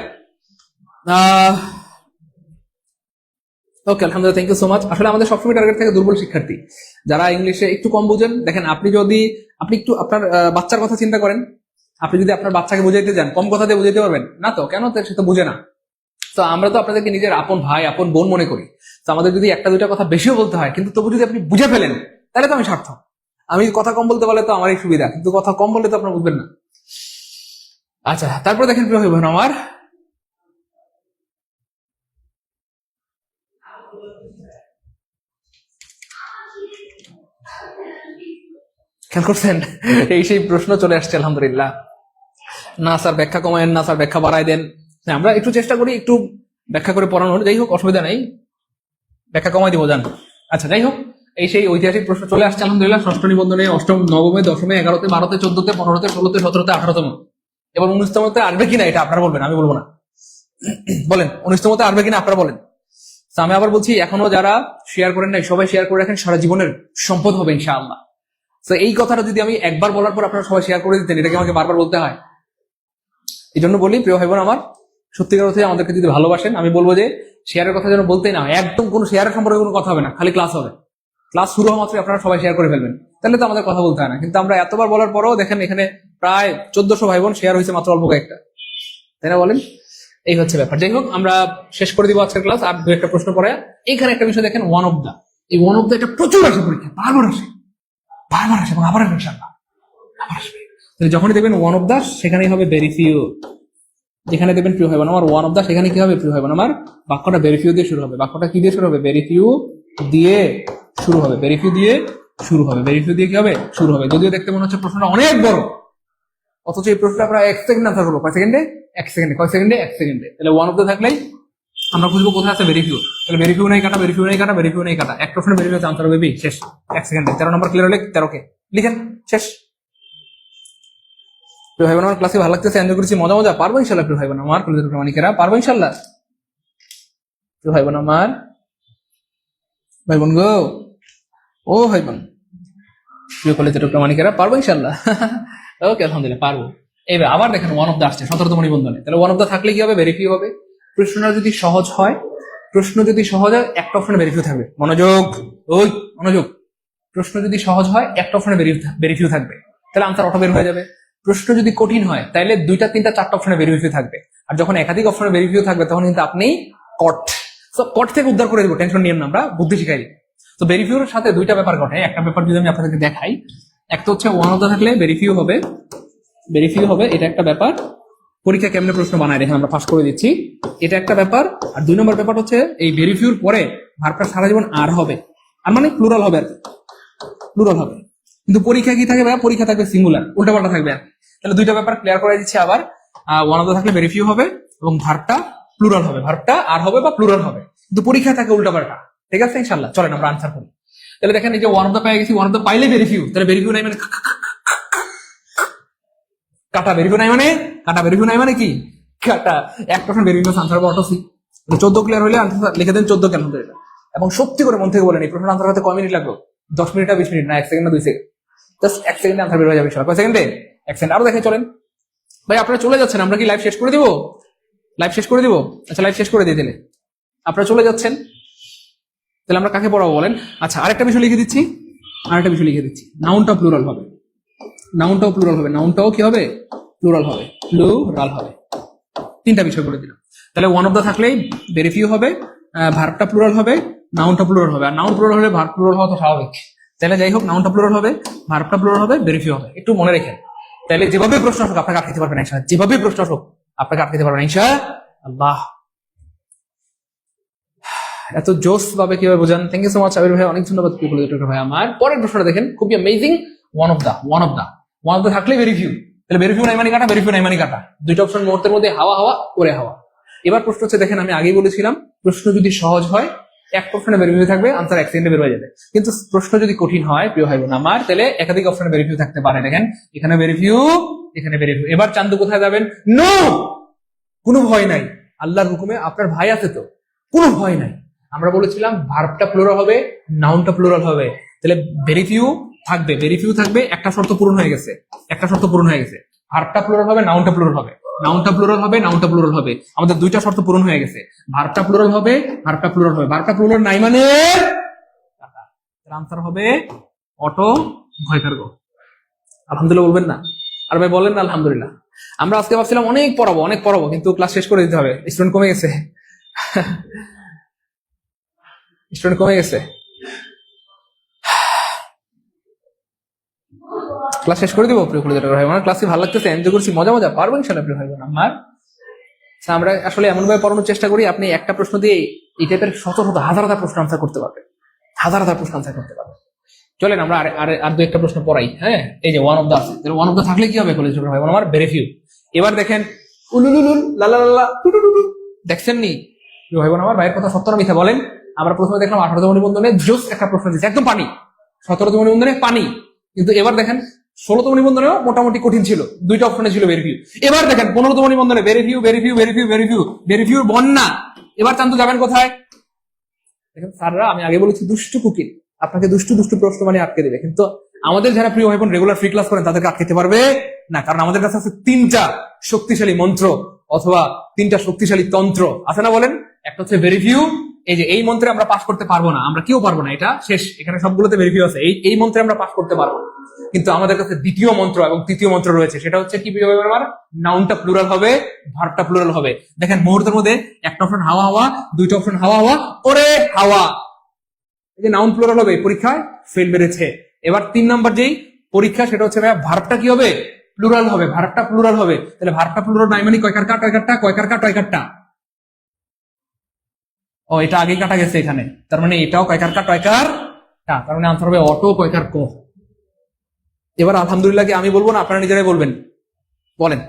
ওকে আলহামদুলিল্লাহ, থ্যাংক ইউ সো মাচ। আসলে আমাদের সবসময় টার্গেট থাকে দুর্বল শিক্ষার্থী, যারা ইংলিশে একটু কম বুঝেন। দেখেন আপনি একটু আপনার বাচ্চার কথা চিন্তা করেন, আপনি যদি আপনার বাচ্চাকে বুঝাইতে যান কম কথা দিয়ে বুঝাইতে পারবেন না? তো কেন? সে তো বুঝে না। তো আমরা তো আপনাদেরকে নিজের আপন ভাই আপন বোন মনে করি। তো আমাদের যদি একটা দুইটা কথা বেশিও বলতে হয়, কিন্তু তবু যদি আপনি বুঝে ফেলেন তাহলে তো আমি সার্থক। আমি কথা কম বলতে পারলে তো আমারই সুবিধা, কিন্তু কথা কম বললে তো আপনার বুঝবেন না। আচ্ছা, তারপর দেখেন প্রিয় ভাই বোন আমার, খেয়াল করছেন এই সেই প্রশ্ন চলে আসছে আলহামদুলিল্লাহ। না স্যার ব্যাখ্যা কমায়েন না, স্যার ব্যাখ্যা বাড়াই দেন। আমরা একটু চেষ্টা করি একটু ব্যাখ্যা করে পড়ানোর, যাই হোক অসুবিধা নেই, ব্যাখ্যা কমাই দিব জান। আচ্ছা যাই হোক, এই সেই ঐতিহাসিক প্রশ্ন চলে আসছে আলহামদুলিল্লাহ। ষষ্ঠ নিবন্ধনে অষ্টম নবমে দশমে 11তে 12তে 14তে 15তে 16তে 17তে 18তম এবং 19তমতে আসবে কিনা এটা আপনারা বলবেন, আমি বলবো না। বলেন 19তমতে আসবে কিনা আপনারা বলেন। আমি আবার বলছি, এখনো যারা শেয়ার করেন নাই সবাই শেয়ার করে রাখেন, সারা জীবনের সম্পদ হবে ইনশাআল্লাহ। তো এই কথাটা যদি আমি একবার বলার পর আপনারা সবাই শেয়ার করে দিতেন, এটাকে আমাকে বারবার বলতে হয়। এই জন্য বলি প্রিয় ভাই বোন আমার, সত্যিকার অর্থে আমাদেরকে যদি ভালোবাসেন, আমি বলবো যে শেয়ারের কথা যেন বলতেই না হয়। একদম কোনো শেয়ারের সম্পর্কে কোনো কথা হবে না, খালি ক্লাস হবে। ক্লাস শুরু হওয়া মাত্রই আপনারা সবাই শেয়ার করে ফেলবেন, তাহলে তো আমাদের কথা বলতে হয় না। কিন্তু আমরা এতবার বলার পরও দেখেন এখানে প্রায় 1400 ভাই বোন, শেয়ার হয়েছে মাত্র অল্প কয়েকটা, তাই না বলেন? এই হচ্ছে ব্যাপার। যাই হোক, আমরা শেষ করে দিব আজকের ক্লাস। আর দু একটা প্রশ্ন পরে এখানে একটা বিষয় দেখেন, ওয়ান অফ দা, এই ওয়ান অফ দা এটা প্রচুর আসে পরীক্ষা, বারবার আসে এবং আবার আসবে ইনশাআল্লাহ, আবার আসবে। যখনই দেখবেন ওয়ান অফ দা, সেখানেই হবে ভেরি ফিউ। যেখানে দেবেন প্রিয় ভাই বোন আমার ওয়ান অফ দা, সেখানে কি হবে প্রিয় ভাই বোন আমার বাক্যটা ভেরি ফিউ দিয়ে শুরু হবে। বাক্যটা কি দিয়ে শুরু হবে? ভেরি ফিউ দিয়ে শুরু হবে। ভেরি ফিউ দিয়ে শুরু হবে। ভেরি ফিউ দিয়ে কি হবে? শুরু হবে। যদিও দেখতে মনে হচ্ছে প্রশ্নটা অনেক বড়, অথচ এই প্রশ্নটা প্রায় 1 সেকেন্ড আনসার করবো। কয় সেকেন্ডে? 1 সেকেন্ডে। কয় সেকেন্ডে? 1 সেকেন্ডে। তাহলে ওয়ান অফ দা থাকলেই আমরা খুঁজবো কোথায় আছে ভেরি ফিউ। তাহলে ভেরি ফিউ নাই কাটা, ভেরি ফিউ নাই কাটা, ভেরি ফিউ নাই কাটা, এক প্রশ্নে ভেরি ফিউ আনসার হবে শেষ 1 সেকেন্ডে। 13 নম্বর ক্লিয়ার হলে 13 কে লিখেন, শেষ। প্রিয় ভাই বোন আমার ক্লাসে ভালো লাগতেছে, এনজয় করছি, মজা মজা, পারবো ইনশাল্লাহ প্রিয় ভাই বোন আমার, প্রমাণিকেরা পারবো ইনশাল্লাহ। প্রিয় ভাই বোন আমার, ভাই বোন গো, ও ভাই বোন, প্রিয় কলেজের প্রমাণিকেরা পারবো ইনশাল্লাহ। ওকে আলহামদুলিল্লাহ পারবো। এবার আবার দেখেন ওয়ান অফ দা আসছে 17তম নিবন্ধনে। তাহলে ওয়ান অফ দা থাকলে কি হবে? ভেরিফিউ হবে। প্রশ্নটা যদি সহজ হয়, প্রশ্ন যদি সহজ হয় একটা অপশনে ভেরিফিউ থাকবে। মনোযোগ, ওই মনোযোগ। প্রশ্ন যদি সহজ হয় একটা অপশনে ভেরিফিউ থাকবে, তাহলে আনসার অটো বের হয়ে যাবে। প্রশ্ন যদি কঠিন হয় তাহলে 2টা 3টা 4টা অপশনে ভেরিফিউ থাকবে। আর যখন একাধিক অপশনে ভেরিফিউ থাকবে তখন কিন্তু আপনি কট কট থেকে উদ্ধার করে দেবো, টেনশন নিয়ে না, আমরা বুদ্ধি শিখাই দিই। তো ভেরিফিউর সাথে 2টা ব্যাপার ঘটে। একটা ব্যাপার যদি আমি আপনাদেরকে দেখাই, একটা হচ্ছে ওয়ান অফ দা থাকলে ভেরিফিউ হবে, ভেরিফিউ হবে, এটা একটা ব্যাপার। পরীক্ষা কেমনে প্রশ্ন বানায় দেখেন আমরা পাস করে দিচ্ছি, এটা একটা ব্যাপার। আর 2 নম্বর ব্যাপার হচ্ছে এই ভেরিফিউর পরে ভার্বটা সারা জীবন আর হবে, আর মানে প্লুরাল হবে আর কি, প্লুরাল হবে। কিন্তু পরীক্ষা কি থাকবে? পরীক্ষা থাকবে সিঙ্গুলার, উল্টাপাল্টা থাকবে আর। তাহলে 2টা ব্যাপার ক্লিয়ার করে দিচ্ছি আবার। ওয়ান অফ দা থাকলে ভেরিফিউ হবে এবং ভার্বটা প্লুরাল হবে, ভার্বটা আর হবে বা প্লুরাল হবে, কিন্তু পরীক্ষা থাকে উল্টাপাল্টা। ঠিক আছে ইনশাল্লাহ, চলেন আমরা আনসার করি। তাহলে দেখেন এই যে ওয়ান অফ দা পেয়ে গেছি, ওয়ান অফ দা পাইলে ভেরিফিউ, তাহলে ভেরিফিউ নাই মানে কাটা, ভেরিফিউ নাই মানে কাটা, ভেরিফিউ নাই মানে কি কাটা। এক প্রশ্ন ভেরিফিউ আনসার হবে অটো সি। 14 ক্লিয়ার হলে আনসার লিখে দেন 14 কেন এটা। এবং সত্যি করে মন থেকে বলেন এই প্রশ্ন আনসার করতে কয় মিনিট লাগলো? 10 মিনিট না 20 মিনিট না, 1 সেকেন্ড না 2 সেকেন্ড, জাস্ট 1 সেকেন্ডে আনসার বের হয়ে যাবে। কয় সেকেন্ডে? 1 সেকেন্ড। আরো দেখে চলেন ভাই, আপনারা চলে যাচ্ছেন, আমরা কি লাইভ শেষ করে দিব? লাইভ শেষ করে দিব? আচ্ছা লাইভ শেষ করে দিয়ে দিলে আপনারা চলে যাচ্ছেন, তাহলে আমরা কাকে পড়াবো বলেন? আচ্ছা আরেকটা বিষয় লিখে দিচ্ছি, আরেকটা বিষয় লিখে দিচ্ছি, নাউনটা প্লুরাল হবে, নাউনটাও প্লুরাল হবে, নাউনটাও কি হবে? প্লুরাল হবে, প্লুরাল হবে। 3টা বিষয় করে দিলাম। তাহলে ওয়ান অফ দা থাকলেই ভেরিফিউ হবে, ভার্বটা প্লুরাল হবে, নাউনটা প্লুরাল হবে। আর নাউন প্লুরাল হলে ভার্ব প্লুরাল হওয়া তো স্বাভাবিক। তাহলে যাই হোক, নাউনটা প্লুরাল হবে, ভার্বটা প্লুরাল হবে, ভেরিফিউ হবে। একটু মনে রেখেন, তাহলে যেভাবে প্রশ্ন আসুক আপনাকে আটকাতে পারবেন না ইনশাআল্লাহ, যেভাবে প্রশ্ন আসুক আপনাকে আটকাতে পারবেন না ইনশাআল্লাহ। এত জোস ভাবে কিভাবে বোঝান, thank you so much Abir ভাই, অনেক ধন্যবাদ ভাই আমার। পরের প্রশ্নটা দেখেন, খুবই amazing. One of the, one of the, one of the থাকলে ভেরিফিউ, তাহলে ভেরিফিউ নাই মানে কাটা, ভেরিফিউ নাই মানে কাটা, 2টা অপশন মুহূর্তের মধ্যে হাওয়া হাওয়া করে হাওয়া। এবার প্রশ্ন হচ্ছে দেখেন, আমি আগেই বলেছিলাম প্রশ্ন যদি সহজ হয় এক অপশনে ভেরিফিউ থাকবে, আনসার 1 সেকেন্ডে বের হয়ে যাবে। কিন্তু প্রশ্ন যদি কঠিন হয় প্রিয় ভাই বোন আমার, তাহলে একাধিক অপশনে ভেরিফিউ থাকতে পারে। দেখেন এখানে ভেরিফিউ, এখানে ভেরিফিউ। এবার চান্দু কোথায় যাবেন? নো, কোনো ভয় নাই, আল্লাহর হুকুমে আপনার ভাই আছে তো, কোনো ভয় নাই। আমরা বলেছিলাম ভার্বটা প্লুরাল হবে, নাউনটা প্লুরাল হবে, তাহলে ভেরিফিউ থাকবে, ভেরিফিউ থাকবে। একটা শর্ত পূরণ হয়ে গেছে, একটা শর্ত পূরণ হয়ে গেছে। ভার্বটা প্লুরাল হবে, নাউনটা প্লুরাল হবে, নাউনটা প্লুরাল হবে, নাউনটা প্লুরাল হবে। আমাদের 2টা শর্ত পূরণ হয়ে গেছে। ভার্বটা প্লুরাল হবে, ভার্বটা প্লুরাল হবে, ভার্বটা প্লুরাল নাই মানে আনসার হবে অটো। ভয় কারগো আলহামদুলিল্লাহ বলবেন না? আর ভাই বলেন না আলহামদুলিল্লাহ। আমরা আজকে ভাবছিলাম অনেক পড়াবো, কিন্তু ক্লাস শেষ করে দিতে হবে, স্টুডেন্ট কমে গেছে, স্টুডেন্ট কমে গেছে। ক্লাস শেষ করে দিব প্রিয় ভাই, আমার ক্লাসে ভালো লাগতেছে, এনজয় করছি, মজা মজা, পারবো ইনশাআল্লাহ প্রিয় ভাই আমার। আমরা আসলে এমন ভাবে পড়ানোর চেষ্টা করি আপনি একটা প্রশ্ন দিয়ে এই টাইপের শত শত হাজার হাজার প্রশ্ন আনসার করতে পারবেন, হাজার হাজার প্রশ্ন আনসার করতে পারবেন। চলেন আমরা আর 2-1টা প্রশ্ন পড়াই। হ্যাঁ, এই যে ওয়ান অফ দা আছে, ওয়ান অফ দা থাকলে কি হবে কলেজ ভাই আমার? ভেরিফিউ। এবার দেখেন উলুলুলুল লালালালা টুটুটুটু, দেখছেন নি ভাই বোন আমার? ভাইয়ের কথা সত্য না মিথ্যা বলেন? আমরা প্রথমে দেখলাম 18তম নিবন্ধনে জোস একটা প্রশ্ন দিচ্ছে, একদম পানি। 17তম নিবন্ধনে পানি, কিন্তু এবার দেখেন 16তম নিবন্ধনেও মোটামুটি কঠিন ছিল, 2টা অপশনে ছিল ভেরিফিউ। এবার দেখেন 15তম নিবন্ধনে ভেরিফিউ, ভেরিফিউ, ভেরিফিউ, ভেরিফিউ, ভেরিফিউর বন্যা। এবার চান্দু যাবেন কোথায়? দেখেন স্যাররা, আমি আগে বলেছি দুষ্টু কুকিল, আপনাকে দুষ্টু দুষ্টু প্রশ্ন মানে আটকে দেবে, কিন্তু আমাদের যারা প্রিয় ভাই বোন রেগুলার ফ্রি ক্লাস করেন তাদেরকে আটকাতে পারবে না, কারণ আমাদের কাছে আছে 3টা শক্তিশালী মন্ত্র অথবা 3টা শক্তিশালী তন্ত্র আছে না বলেন? একটা হচ্ছে ভেরিফিউ, এই যে এই মন্ত্রে আমরা পাস করতে পারবো না, আমরা কেউ পারবো না, এটা শেষ, এখানে সবগুলোতে ভেরিফিউ আছে, এই মন্ত্রে আমরা পাস করতে পারবো না। কিন্তু আমাদের কাছে 2য় মন্ত্র এবং 3য় মন্ত্র রয়েছে, সেটা হচ্ছে কি প্রিয় ভাই বোন আমার? নাউনটা প্লুরাল হবে, ভার্বটা প্লুরাল হবে। দেখেন মুহূর্তের মধ্যে একটা অপশন হাওয়া হাওয়া, 2টা অপশন হাওয়া হাওয়া, ওরে হাওয়া। এই যে নাউন প্লুরাল হবে, পরীক্ষায় ফেল বেড়েছে। এবার 3 নাম্বার যেই পরীক্ষা, সেটা হচ্ছে ভার্বটা কি হবে? প্লুরাল হবে, ভার্বটা প্লুরাল হবে। তাহলে ভার্বটা প্লুরাল নাই মানে কয়কার কা টয়কার টা, কয়কার কা টয়কার টা। ও এটা আগে কাটা গেছে এখানে, তার মানে এটাও কয়কার কা টয়কার টা, তার মানে আনসার হবে অটো কয়কার ক। এবার আলহামদুলিল্লাহ কি আমি বলবো না আপনারা নিজেরাই বলবেন? বলেন।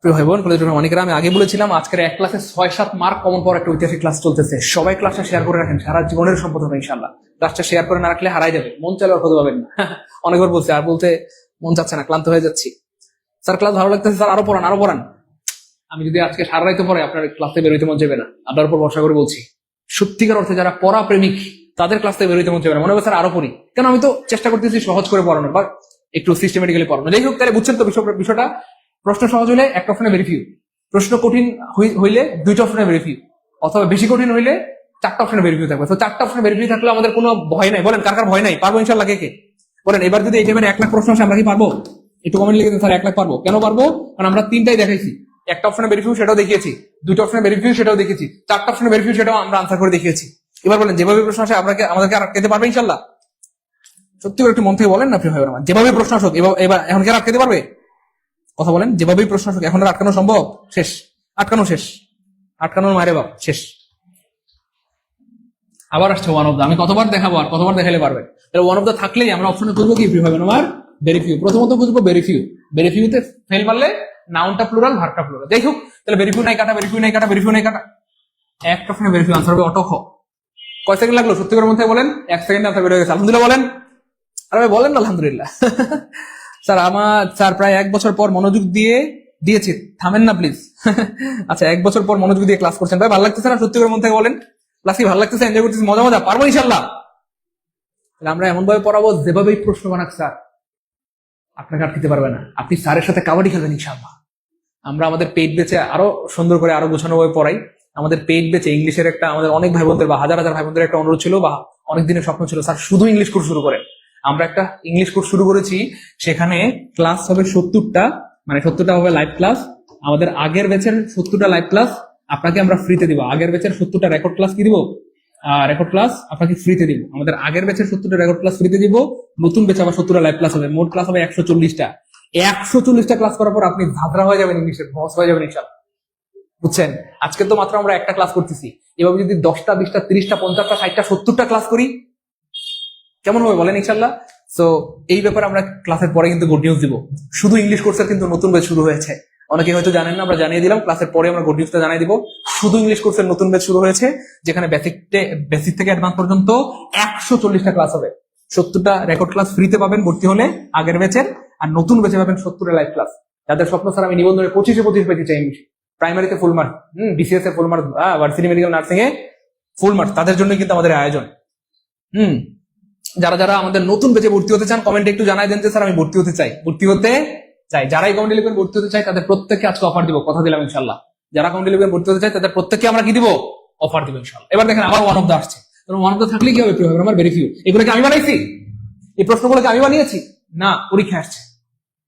প্রিয় ভাই বোন, অনেকের আমি আগে বলেছিলাম আজকের এক ক্লাসে 6-7 মার্ক কমন পাওয়ার একটা ঐতিহাসিক ক্লাস চলতেছে। সবাই ক্লাসটা শেয়ার করে রাখেন, সারা জীবনের সম্পদ হবে ইনশাল্লাহ। ক্লাসটা শেয়ার করে না রাখলে হারাই যাবে, মন চাইলে আর খুঁজে পাবেন না। অনেকবার বলছে, আর বলতে মন চাচ্ছে না, ক্লান্ত হয়ে যাচ্ছি। স্যার ক্লাস ভালো লাগতেছে স্যার, আরো পড়ান আরো পড়ান। আমি যদি আজকে সারা রাইতে পড়ে আপনার ক্লাসে বেরোইতে মন যাবে না, আপনার উপর ভরসা করে বলছি। সত্যিকার অর্থে যারা পড়া প্রেমিক তাদের ক্লাস থেকে বেরোইতে মন যাবে না, মনে হবে স্যার আরো পড়ি। কেন, আমি তো চেষ্টা করতেছি সহজ করে পড়ানোর বা একটু সিস্টেমেটিক্যালি পড়ানো। যাই হোক, তাহলে বুঝছেন তো বিষয়টা। প্রশ্ন সহজ হইলে একটা অপশনে ভেরিফিউ, প্রশ্ন কঠিন হইলে 2টা অপশনে ভেরিফিউ, অথবা বেশি কঠিন হইলে 4টা অপশনে ভেরিফিউ থাকবে। তো 4টা অপশনে ভেরিফিউ থাকলে আমাদের কোনো ভয় নাই। বলেন কার কার ভয় নাই? পারবো ইনশাল্লাহ। কে কে বলেন এবার যদি এই টাইপের 1 লাখ প্রশ্ন আসে আমরা কি পারবো? একটু কমেন্ট লিখে দিন স্যার 1 লাখ পারবো। কেন পারবো? কারণ আমরা 3টাই দেখাইছি। একটা অপশনে ভেরিফিউ সেটাও দেখিয়েছি, 2টা অপশনে ভেরিফিউ সেটাও দেখিয়েছি, 4টা অপশনে ভেরিফিউ সেটাও আমরা আনসার করে দেখিয়েছি। এবার বলেন যেভাবে প্রশ্ন আসে আমাদেরকে আর আটকাতে পারবে ইনশাল্লাহ? সত্যি করে একটু মন থেকে বলেন না প্রিয় ভাই আমার, যেভাবে প্রশ্ন আসুক এবার এখন কি আর আটকাতে পারবে? কথা বলেন, যেভাবেই প্রশ্ন আসুক এখন আর আটকানো সম্ভব? শেষ, আটকানো শেষ, আটকানোর মারে বাপ শেষ। আবার আসছে ওয়ান অফ দা, আমি কতবার দেখাবো আর কতবার দেখালে পারবে? তাহলে ওয়ান অফ দা থাকলেই আমরা অপশনে খুঁজবো কি প্রিয় ভাই আমার? ভেরিফিউ। প্রথমত খুঁজবো ভেরিফিউ। ভেরিফিউতে ফেল মারলে নাউনটা প্লুরাল ভার্বটা প্লুরাল। যাই হোক, তাহলে ভেরিফিউ নাই কাটা, ভেরিফিউ নাই কাটা, ভেরিফিউ নাই কাটা, একটা অপশনে ভেরিফিউ, আনসার হবে অটো খ। কয় সেকেন্ড লাগলো? সত্যি করে মধ্যে বলেন, 1 সেকেন্ডে আনসার বের হয়ে গেছে। আলহামদুলিল্লাহ বলেন। আরে ভাই বলেন না আলহামদুলিল্লাহ। স্যার প্রায় 1 বছর পর মনোযোগ দিয়েছি, থামেন না প্লিজ। আচ্ছা, 1 বছর পর মনোযোগ দিয়ে ক্লাস করছেন, ভাই ভালো লাগতেছে না? সত্যি করে মন থেকে বলেন, ক্লাস কি ভালো লাগতেছে? এনজয় করতেছি, মজা মজা পারবো ইনশাল্লাহ। আমরা এমন ভাবে পড়াবো যেভাবেই প্রশ্ন বানাক স্যার আপনাকে আটকাতে পারবে না। আপনি স্যারের সাথে কাবাডি খেলবেন ইনশাল্লাহ। আমরা আমাদের পেইড বেচে আরো সুন্দর করে আরো গোছানো ভাবে পড়াই। আমাদের পেইড বেচে ইংলিশের একটা, আমাদের অনেক ভাই বোনদের বা হাজার হাজার ভাই বোনদের একটা অনুরোধ ছিল বা অনেক দিনের স্বপ্ন ছিল, স্যার শুধু ইংলিশ কোর্স শুরু করেন। আমরা একটা ইংলিশ কোর্স শুরু করেছি, সেখানে ক্লাস হবে 70টা, মানে 70টা হবে লাইভ ক্লাস। আমাদের আগের ব্যাচের 70টা লাইভ ক্লাস আপনাকে আমরা ফ্রিতে দিব। আগের ব্যাচের 70টা রেকর্ড ক্লাস কি দিব? রেকর্ড ক্লাস আপনাকে ফ্রিতে দিব। আমাদের আগের ব্যাচের 70টা রেকর্ড ক্লাস ফ্রিতে দিব, নতুন ব্যাচে আবার 70টা লাইভ ক্লাস হবে। মোট ক্লাস হবে 140টা। 140টা ক্লাস করার পর আপনি ধাঁধরা হয়ে যাবেন, ইংলিশের বস হয়ে যাবেন ইনশাআল্লাহ। বুঝছেন? আজকে তো মাত্র আমরা একটা ক্লাস করতেছি, এভাবে যদি 10টা 20টা 30টা 50টা 60টা 70টা ক্লাস করি কেমন হবে বলেন ইনশাল্লাহ। সো এই ব্যাপারে আমরা ক্লাসের পরে কিন্তু গুড নিউজ দিব। শুধু ইংলিশ কোর্সের কিন্তু নতুন ব্যাচ শুরু হয়েছে, অনেকে হয়তো জানেন না, আমরা জানিয়ে দিলাম। ক্লাসের পরে আমরা গুড নিউজটা জানিয়ে দিব। শুধু ইংলিশ কোর্সের নতুন ব্যাচ শুরু হয়েছে, যেখানে বেসিক থেকে অ্যাডভান্স পর্যন্ত 140টা ক্লাস হবে। 70টা রেকর্ড ক্লাস ফ্রিতে পাবেন ভর্তি হলে আগের ব্যাচের, আর নতুন ব্যাচে পাবেন 70টা লাইভ ক্লাস। যাদের স্বপ্ন স্যার আমি নিবন্ধনে 25-25 পেতে চাই ইংলিশ, প্রাইমারিতে ফুল মার্ক, বিসিএস এ full mark, varsity medical nursing এ ফুল মার্ক, তাদের জন্য কিন্তু আমাদের আয়োজন। যারা যারা আমাদের নতুন ব্যাচে ভর্তি হতে চান কমেন্টে একটু জানাই দেন যে স্যার আমি ভর্তি হতে চাই। যারাই কমেন্টে লিখবেন ভর্তি হতে চাই তাদের প্রত্যেককে আজকে অফার দিব, কথা দিলাম ইনশাল্লাহ। যারা কমেন্টে লিখবেন ভর্তি হতে চাই তাদের প্রত্যেককে আমরা কি দিব? অফার দিব ইনশাল্লাহ। এবার দেখেন আমার ওয়ান অফ দা আসছে। ওয়ান অফ দা থাকলে কি হবে? আমার ভেরিফিউ। এগুলোকে আমি বানাইছি? এই প্রশ্নগুলোকে আমি বানিয়েছি না, পরীক্ষা আসছে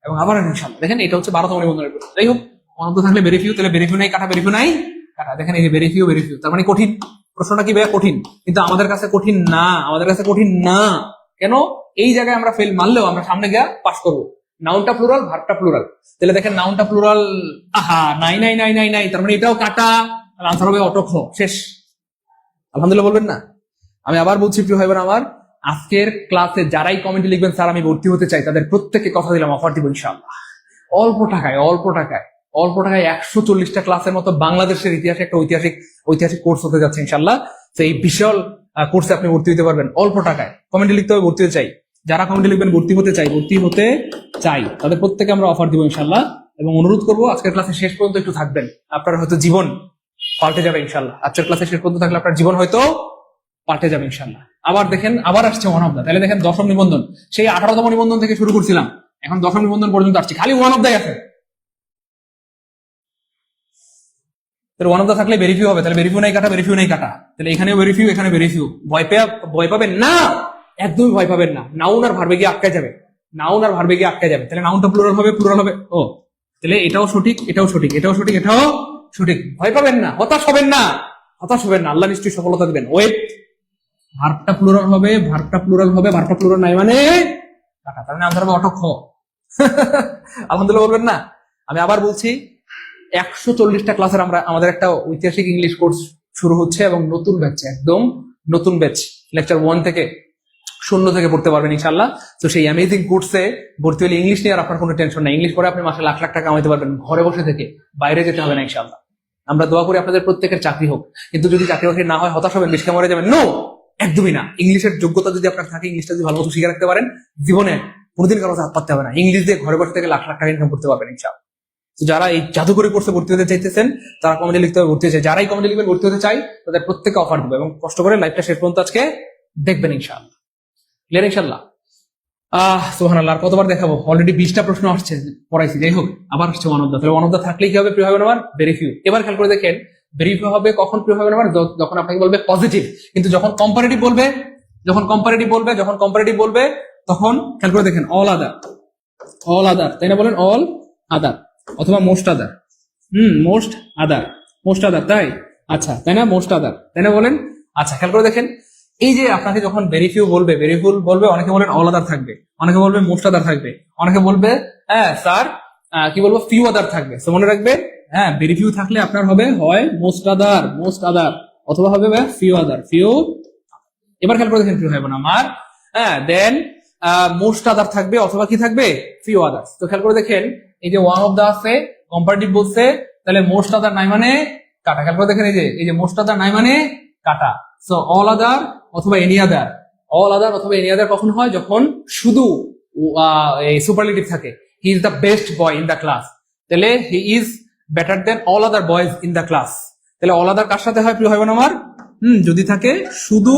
এবং আবার ইনশাল্লাহ। দেখেন এটা হচ্ছে 12তম নিবন্ধনের প্রশ্ন। যাই হোক, ওয়ান অফ দা থাকলে ভেরিফিউ, তাহলে ভেরিফিউ নাই কাটা, ভেরিফিউ নাই কাটা। দেখেন এই যে ভেরিফিউ, তার মানে কঠিন। প্রশ্নটা কি ভাইয়া? কঠিন, কিন্তু আমাদের কাছে কঠিন না, কেন? এই জায়গায় আমরা ফেল মারলেও আমরা সামনে গিয়ে পাস করবো। নাউনটা প্লুরাল, ভার্বটা প্লুরাল। তাহলে দেখেন নাউনটা প্লুরাল, নাই, তার মানে এটাও কাটা, আনসার হবে অটো খ। শেষ। আলহামদুলিল্লাহ বলবেন না? আমি আবার বলছি প্রিয় ভাই বোন আমার, আজকের ক্লাসে যারাই কমেন্টে লিখবেন স্যার আমি ভর্তি হতে চাই, তাদের প্রত্যেককে কথা দিলাম অফার দিব ইনশাআল্লাহ। অল্প টাকায় 140টা ক্লাসের মতো বাংলাদেশের ইতিহাসে একটা ঐতিহাসিক কোর্স হতে যাচ্ছে ইনশাআল্লাহ। তো এই বিশাল কোর্সে আপনি ভর্তি হতে পারবেন অল্প টাকায়। কমেন্টে লিখতে হবে ভর্তি হতে চাই। যারা কমেন্টে লিখবেন ভর্তি হতে চাই তাদের প্রত্যেকে আমরা অফার দিব ইনশাআল্লাহ। এবং অনুরোধ করবো আজকের ক্লাসে শেষ পর্যন্ত একটু থাকবেন, আপনার হয়তো জীবন পাল্টে যাবে ইনশাআল্লাহ। আজকের ক্লাসে শেষ পর্যন্ত থাকলে আপনার জীবন হয়তো পাল্টে যাবে ইনশাআল্লাহ। আবার দেখেন আবার আসছে ওয়ান অফ দা। তাহলে দেখেন 10ম নিবন্ধন, সেই 18তম নিবন্ধন থেকে শুরু করছিলাম, এখন 10ম নিবন্ধন পর্যন্ত আসছে, খালি ওয়ান অফ দাই আছে। ওয়ান অফ দা থাকলে ভেরিফিউ হবে, তাহলে ভেরিফিউ নাই কাটা, তাহলে এখানেও ভেরিফিউ, এখানে ভেরিফিউ। ভয় পাবেন না, একদমই ভয় পাবেন না। নাউন আর ভার্বে গিয়ে আটকে যাবে, তাহলে নাউনটা প্লুরাল হবে। ও তাহলে এটাও সঠিক, এটাও সঠিক। ভয় পাবেন না, হতাশ হবেন না। আল্লাহ নিশ্চয়ই সফলতা দিবেন। ওয়েট, ভার্বটা প্লুরাল হবে, ভার্বটা প্লুরাল নাই মানে কাটা, তার মানে আনসার হবে অটো খ। আলহামদুলিল্লাহ বলবেন না? আমি আবার বলছি, 140টা ক্লাসের আমাদের একটা ঐতিহাসিক ইংলিশ কোর্স শুরু হচ্ছে, এবং নতুন ব্যাচ, একদম নতুন ব্যাচ, লেকচার 1 থেকে, শূন্য থেকে পড়তে পারবেন ইনশাল্লাহ। তো সেই অ্যামেজিং কোর্সে ভর্তি হলে ইংলিশ নিয়ে আর আপনার কোনো টেনশন নাই। ইংলিশ পরে আপনি মাসে লাখ লাখ টাকা কামাইতে পারবেন ঘরে বসে থেকে, বাইরে যেতে হবে না ইনশাল্লাহ। আমরা দোয়া করি আপনাদের প্রত্যেকের চাকরি হোক, কিন্তু যদি চাকরি বাকরি না হয় হতাশ হবেন, বেশি মরে যাবেন। নো, একদমই না। ইংলিশের যোগ্যতা যদি আপনার থাকে, ইংলিশটা যদি ভালো মতো শিখে রাখতে পারেন, জীবনে কোনোদিন কারো হাত পাততে হবে না। ইংলিশ দিয়ে ঘরে বসে থেকে লাখ লাখ টাকা ইনকাম করতে পারবেন ইনশাল্লাহ। যারা এই জাদুকরি কোর্সে ভর্তি হতে চাইতেছেন, তারা কমেন্টে লিখতে হবে ভর্তি হতে চাই। যারাই কমেন্টে লিখবেন ভর্তি হতে চাই, তাদের প্রত্যেককে অফার দেবো, এবং কষ্ট করে লাইভটা শেষ পর্যন্ত আজকে দেখবেন ইনশাআল্লাহ। ক্লিয়ার ইনশাআল্লাহ? সুবহানাল্লাহ। আর কতবার দেখাবো? অলরেডি 20টা প্রশ্ন আসছে, পড়াইছি। যাই হোক, আবার আসছে ওয়ান অফ দা। তাহলে ওয়ান অফ দা থাকলেই কি হবে প্রিয় ভাই বোন? Very few. এবার খেয়াল করে দেখেন, ভেরি ফিউ হবে কখন প্রিয় ভাই বোন? যখন আপনাকে বলবে পজিটিভ। কিন্তু যখন কম্পারেটিভ বলবে, তখন খেয়াল করে দেখেন অল আদার, তাই না? বলেন অল আদার অথবা মোস্ট আদার। মোস্ট আদার, তাই? আচ্ছা, তাই না? মোস্ট আদার, তাই না? বলেন। আচ্ছা, খেয়াল করে দেখেন, এই যে আপনাকে যখন ভেরি ফিউ বলবে, অনেকে বলেন অল আদার থাকবে, অনেকে বলবে মোস্ট আদার থাকবে, অনেকে বলবে স্যার কি বলবো, ফিউ আদার থাকবে। তো মনে রাখবে, ভেরি ফিউ থাকলে আপনার হবে হয় মোস্ট আদার, অথবা হবে ফিউ আদার। এবার খেয়াল করে দেখেন প্রিয় ভাই বোন আমার, দেন মোস্ট আদার থাকবে অথবা কি থাকবে, ফিউ আদার্স। তো খেয়াল করে দেখেন, এই যে ওয়ান অফ দা আছে, কম্পারেটিভ বলছে, তাহলে মোস্ট আদার নাই মানে কাটা। খেয়াল করে দেখেন, এই যে মোস্ট আদার নাই মানে কাটা। সো অল আদার অথবা এনি আদার, কখন হয়? যখন শুধু সুপারলেটিভ থাকে। He is the best boy in the class, তাহলে he is better than all other boys in the class. তাহলে অল আদার কার সাথে হয় প্রিয় ভাই বোন আমার? যদি থাকে শুধু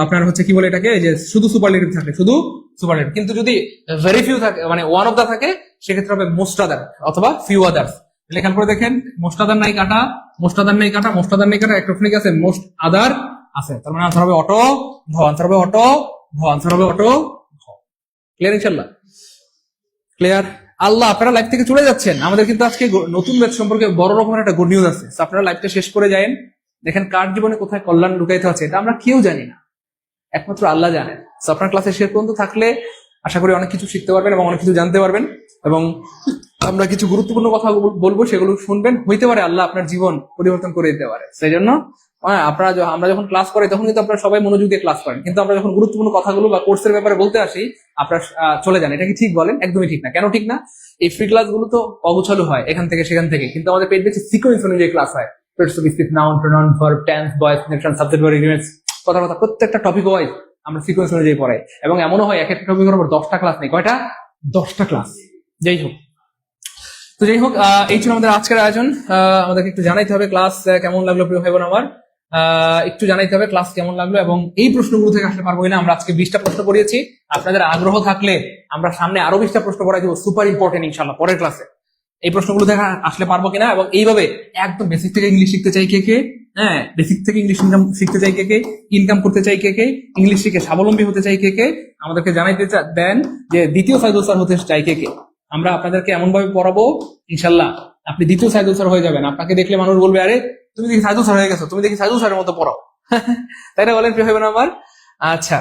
আপনার হচ্ছে কি বলে এটাকে, যে শুধু সুপারলেটিভ থাকে, শুধু সুপারলেটিভ। কিন্তু যদি ভেরি ফিউ থাকে, মানে ওয়ান অফ দা থাকে, সেক্ষেত্রে হবে মোস্ট আদার অথবা ফিউ আদার্স। তাহলে খেয়াল করে দেখেন, মোস্ট আদার নাই কাটা, একটা অপশন আছে মোস্ট আদার আছে, তার মানে আনসার হবে অটো ঘ। ক্লিয়ার ইনশাআল্লাহ? ক্লিয়ার? আল্লাহ, আপনারা লাইভ থেকে চলে যাচ্ছেন, আমাদের কিন্তু আজকে নতুন ব্যাচ সম্পর্কে বড় রকমের একটা গুড নিউজ আছে। আপনারা লাইভটা শেষ করে যায়েন। দেখেন, কার জীবনে কোথায় কল্যাণ লুকাইতে আছে, এটা আমরা কেউ জানি না, একমাত্র আল্লাহ জানেন। আপনার ক্লাসে শেষ পর্যন্ত থাকলে আশা করি অনেক কিছু শিখতে পারবেন এবং অনেক কিছু জানতে পারবেন, এবং আমরা কিছু গুরুত্বপূর্ণ কথা বলবো, সেগুলো শুনবেন। হইতে পারে আল্লাহ আপনার জীবন পরিবর্তন করে দিতে পারে। সেই জন্য আমরা যখন ক্লাস করি, তখন কিন্তু আপনারা সবাই মনোযোগ দিয়ে ক্লাস করেন, কিন্তু আমরা যখন গুরুত্বপূর্ণ কথাগুলো বা কোর্সের ব্যাপারে বলতে আসি, আপনারা চলে যান। এটা কি ঠিক বলেন? একদমই ঠিক না। কেন ঠিক না? এই ফ্রি ক্লাস গুলো তো অগোছালো হয় এখান থেকে সেখান থেকে, কিন্তু আমাদের পেট বেশি সিকোয়েন্স অনুযায়ী ক্লাস হয়। Noun, pronoun, verb, tense, voice, nation, subject, verb, agreements, কথা প্রত্যেকটা টপিক ওয়াইজ আমরা সিকোয়েন্স অনুযায়ী পড়াই। এবং এমনও হয় এক একটা টপিকের উপর 10টা ক্লাস নেই। কয়টা? 10টা ক্লাস। যাই হোক, এই ছিল আমাদের আজকের আয়োজন। আমাদেরকে একটু জানাইতে হবে ক্লাস কেমন লাগলো প্রিয় ভাই বোন আমার, একটু জানাইতে হবে ক্লাস কেমন লাগলো, এবং এই প্রশ্নগুলো থেকে আসলে পারবো কিনা। আমরা আজকে 20টা প্রশ্ন পড়িয়েছি, আপনাদের আগ্রহ থাকলে আমরা সামনে আরো 20টা প্রশ্ন পড়াই দেবো, সুপার ইম্পর্টেন্ট ইনশাল্লাহ, পরের ক্লাসে। এই প্রশ্নগুলো দেখা আসলে পারবো কিনা, এবং এইভাবে একদম বেসিক থেকে ইংলিশ শিখতে চাই কে কে, বেসিক থেকে ইংলিশ শিখতে চাই কে কে, ইনকাম করতে চাই কে কে, ইংলিশ শিখে স্বাবলম্বী হতে চাই কে কে, আমাদেরকে জানাইতে দেন যে দ্বিতীয় সাইদুল স্যার হতে চাই কে কে। আমরা আপনাদেরকে এমন ভাবে পড়াবো ইনশাল্লাহ, আপনি দ্বিতীয় সাইদুল স্যার হয়ে যাবেন। আপনাকে দেখলে মানুষ বলবে, আরে তুমি দেখি সাইদুল স্যার হয়ে গেছো, তুমি দেখি সাইদুল স্যারের মতো পড়াও। তাই না বলেন প্রিয় ভাই বোন আমার? আচ্ছা,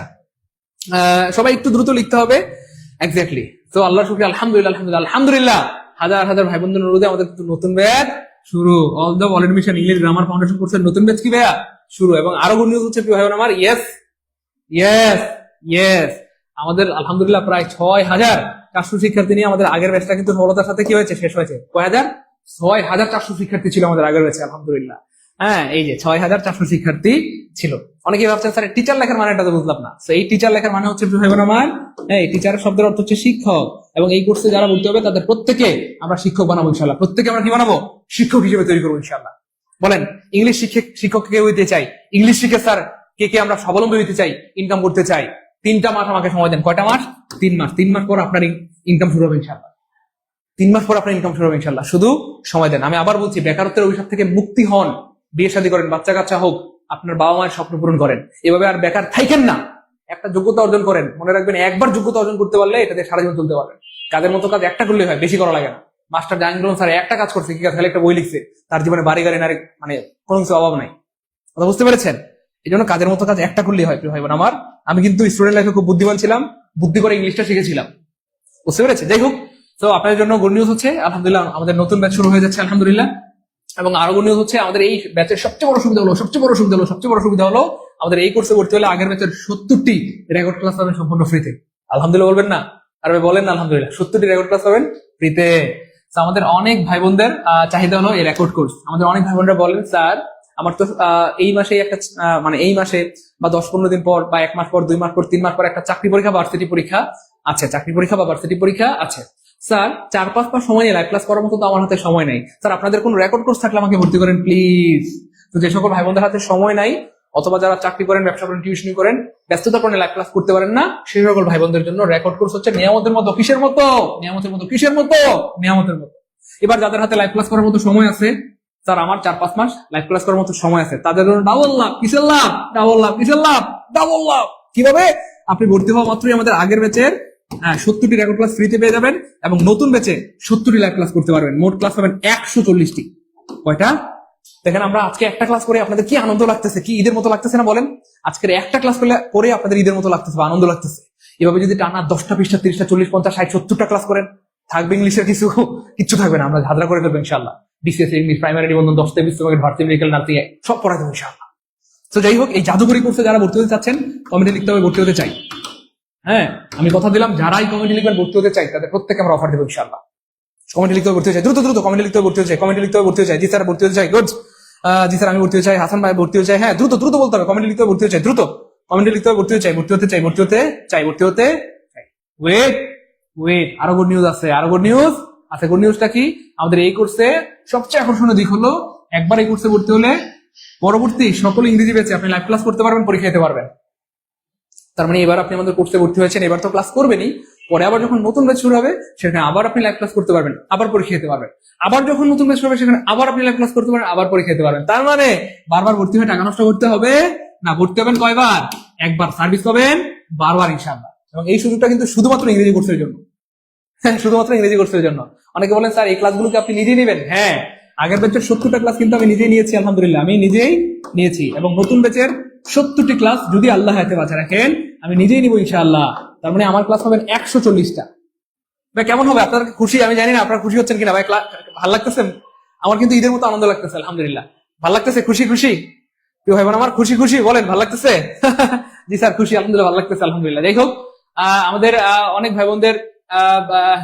সবাই একটু দ্রুত লিখতে হবে। এক্স্যাক্টলি। তো আল্লাহর শুকরিয়া, আলহামদুলিল্লাহ, হাজার হাজার ভাই বোনদের অনুরোধে আমাদের নতুন ব্যাচ শুরু। All the world mission English grammar foundation কোর্সের নতুন ব্যাচ কি ভাইয়া শুরু। এবং আরো গুড নিউজ হচ্ছে প্রিয় ভাই বোন আমার, ইয়েস, আমাদের আলহামদুলিল্লাহ প্রায় 6,400 শিক্ষার্থী নিয়ে আমাদের আগের ব্যাচটা কিন্তু সফলতার সাথে কি হয়েছে, শেষ হয়েছে। 6,400 শিক্ষার্থী ছিল আমাদের আগের ব্যাচে, আলহামদুলিল্লাহ। এই যে 6,400 শিক্ষার্থী ছিল। অনেকে ভাবছেন স্যার টিচার লেখার মানেটা তো বুঝলাম না। তো এই টিচার লেখার মানে হচ্ছে ভাই বোন আমার, এই টিচারের শব্দের অর্থ হচ্ছে শিক্ষক, এবং এই কোর্সে যারা ভর্তি হবে তাদের প্রত্যেকে আমরা শিক্ষক বানাবো ইনশাল্লাহ। প্রত্যেকে আমরা কি বানাবো? শিক্ষক হিসেবে তৈরি করবো ইনশাল্লাহ। বলেন, ইংলিশ শিক্ষক কে হইতে চাই? ইংলিশ শিখে স্যার কে কে আমরা স্বাবলম্বী হইতে চাই, ইনকাম করতে চাই? 3টা মাস আমাকে সময় দেন। কয়টা মাস? 3 মাস। 3 মাস পর আপনার ইনকাম শুরু হবে ইনশাল্লাহ। 3 মাস পর আপনার ইনকাম শুরু হবে ইনশাল্লাহ। শুধু সময় দেন। আমি আবার বলছি, বেকারত্বের অভিশাপ থেকে মুক্তি হন, বিয়ে শাদী করেন, বাচ্চা কাচ্চা হোক, আপনার বাবা মায়ের স্বপ্ন পূরণ করেন। এভাবে আর বেকার থাকেন না, একটা যোগ্যতা অর্জন করেন। মনে রাখবেন, একবার যোগ্যতা অর্জন করতে পারলে এটাতে সারা জীবন চলতে পারবেন। কাজের মতো কাজ একটা করলে হয়, বেশি করা লাগে না। মাস্টার জাহাঙ্গীর স্যার একটা কাজ করছে, কি কাজ? খালি একটা বই লিখছে, তার জীবনে বাড়ি গাড়ি নারী মানে কোনো কিছু অভাব নাই। কথা বুঝতে পেরেছেন? এই জন্য কাজের মতো কাজ একটা করলেই হয় প্রিয় ভাই বোন আমার। আমি কিন্তু স্টুডেন্ট লাইফে খুব বুদ্ধিমান ছিলাম, বুদ্ধি করে ইংলিশটা শিখেছিলাম। বুঝতে পেরেছে? যাই হোক, তো আপনাদের জন্য গুড নিউজ হচ্ছে আলহামদুলিল্লাহ আমাদের নতুন ব্যাচ শুরু হয়ে যাচ্ছে আলহামদুলিল্লাহ। এবং আরো গুড নিউজ হচ্ছে আমাদের এই ব্যাচের সবচেয়ে বড় সুবিধা হলো আমাদের এই কোর্সে ভর্তি হলে আগের ব্যাচের 70টি রেকর্ড ক্লাস পাবেন সম্পূর্ণ ফ্রিতে। আলহামদুলিল্লাহ বলবেন না? আর বলেন না আলহামদুলিল্লাহ, 70টি রেকর্ড ক্লাস পাবেন ফ্রিতে। আমাদের অনেক ভাই বোনদের চাহিদা হলো এই রেকর্ড কোর্স। আমাদের অনেক ভাই বোনরা বলেন স্যার আমার তো এই মাসে একটা মানে এই মাসে বা 10-15 দিন পর বা 1 মাস পর 2 মাস পর 3 মাস পর একটা চাকরি পরীক্ষা ভার্সিটি পরীক্ষা আছে, স্যার 4-5 মাস সময় নেই লাইভ ক্লাস করার মতো তো আমার হাতে সময় নাই। স্যার আপনাদের কোন রেকর্ড কোর্স থাকলে আমাকে ভর্তি করেন প্লিজ। তো যে সকল ভাই বোনদের হাতে সময় নাই অথবা যারা চাকরি করেন, ব্যবসা করেন, টিউশনি করেন, ব্যস্ততার কারণে লাইভ ক্লাস করতে পারেন না, সেই সকল ভাই বোনদের জন্য রেকর্ড কোর্স হচ্ছে নিয়ামতের মতো। কিসের মতো? নিয়ামতের মতো। এবার যাদের হাতে লাইভ ক্লাস করার মতো সময় আছে, স্যার আমার 4-5 মাস লাইভ ক্লাস করার মতো সময় আছে, তাদের জন্য ডাবল লাভ। কিসের লাভ? কিভাবে? আপনি ভর্তি হওয়া মাত্রই আমাদের আগের ব্যাচের 70টি রেকর্ড ক্লাস ফ্রিতে পেয়ে যাবেন এবং নতুন ব্যাচে 70টি লাইভ ক্লাস করতে পারবেন। মোট ক্লাস পাবেন 140টি। কয়টা? দেখেন আমরা আজকে একটা ক্লাস করে আপনাদের কি আনন্দ লাগতেছে, কি ঈদের মতো লাগতেছে না বলেন? আজকের একটা ক্লাস করে আপনাদের ঈদের মতো লাগতেছে বা আনন্দ লাগতেছে। এভাবে যদি টানা 10টা 20টা 30টা 40 50 60 70টা ক্লাস করেন, থাকবে ইংলিশের কিচ্ছু থাকবে না, আমরা ঝাঁঝরা করে ফেলবো ইনশাআল্লাহ। বিসিএস ইংলিশ, প্রাইমারি নিবন্ধন, 10টা বিশ্ববিদ্যালয়, ভার্সিটি মেডিকেল, নার্সিং সব পড়াই দেবো ইনশাআল্লাহ। তো যাই হোক, এই জাদুকরি কোর্সে যারা ভর্তি হতে চাচ্ছেন কমেন্টে লিখতে হবে ভর্তি হতে চাই। হ্যাঁ, আমি কথা দিলাম যারাই কমেন্টে লিখবেন ভর্তি হতে চাই তাদের প্রত্যেককে আমরা অফার দেবো ইনশাআল্লাহ। কমেন্টে লিখতে হবে ভর্তি হতে চাই, দ্রুত কমেন্টে লিখতে হবে ভর্তি হতে চাই। জি স্যার ভর্তি হতে চাই, গুড। জি স্যার আমি ভর্তি হতে চাই, হাসান ভাই ভর্তি হতে চাই। হ্যাঁ দ্রুত বলতে হবে, কমেন্টে লিখতে হবে ভর্তি হতে চাই, দ্রুত কমেন্টে লিখতে হবে ভর্তি হতে চাই। ওয়েট, আরো গুড নিউজ আছে, গুড নিউজটা কি? আমাদের এই কোর্সে সবচেয়ে আকর্ষণীয় দিক হলো একবার এই কোর্সে ভর্তি হলে পরবর্তী সকল ইংরেজি ব্যাচে আপনি লাইভ ক্লাস করতে পারবেন, পরীক্ষা দিতে পারবেন। তার মানে এবার আপনি আমাদের কোর্সে ভর্তি হয়েছেন, এবার তো ক্লাস করবেনই, পরে আবার যখন নতুন ব্যাচ শুরু হবে সেখানে আবার আপনি লাইভ ক্লাস করতে পারবেন, আবার পরীক্ষা দিতে পারবেন। আবার যখন নতুন ব্যাচ শুরু হবে সেখানে আবার আপনি লাইভ ক্লাস করতে পারবেন, আবার পরীক্ষা দিতে পারবেন। তার মানে বারবার ভর্তি হয়ে টাকা নষ্ট করতে হবে না। ভর্তি হবেন কয়বার? একবার। সার্ভিস পাবেন বারবার ইনশাআল্লাহ। এবং এই সুযোগটা কিন্তু শুধুমাত্র ইংরেজি কোর্সের জন্য, শুধুমাত্র ইংরেজি কোর্সের জন্য। অনেকে বলেন স্যার এই ক্লাসগুলো কি আপনি নিজেই নেবেন? হ্যাঁ, আগের ব্যাচের 70টা ক্লাস কিন্তু আমি নিজেই নিয়েছি আলহামদুলিল্লাহ, আমি নিজেই নিয়েছি। এবং নতুন ব্যাচের 70টি ক্লাস যদি আল্লাহ হাতে বাঁচা রাখেন আমি নিজেই নিব ইনশাআল্লাহ। তার মানে আমার ক্লাস পাবেন 140টা। ভাই কেমন হবে? আপনার খুশি? আমি জানি না আপনারা খুশি হচ্ছেন কিনা। ভাই ভালো লাগতেছে? আমার কিন্তু ঈদের মতো আনন্দ লাগতেছে আলহামদুলিল্লাহ। ভালো লাগতেছে? খুশি ভাই বোন আমার খুশি বলেন, ভালো লাগতেছে? জি স্যার খুশি, আলহামদুলিল্লাহ ভালো লাগতেছে আলহামদুলিল্লাহ। যাই হোক, আমাদের অনেক ভাই বোনদের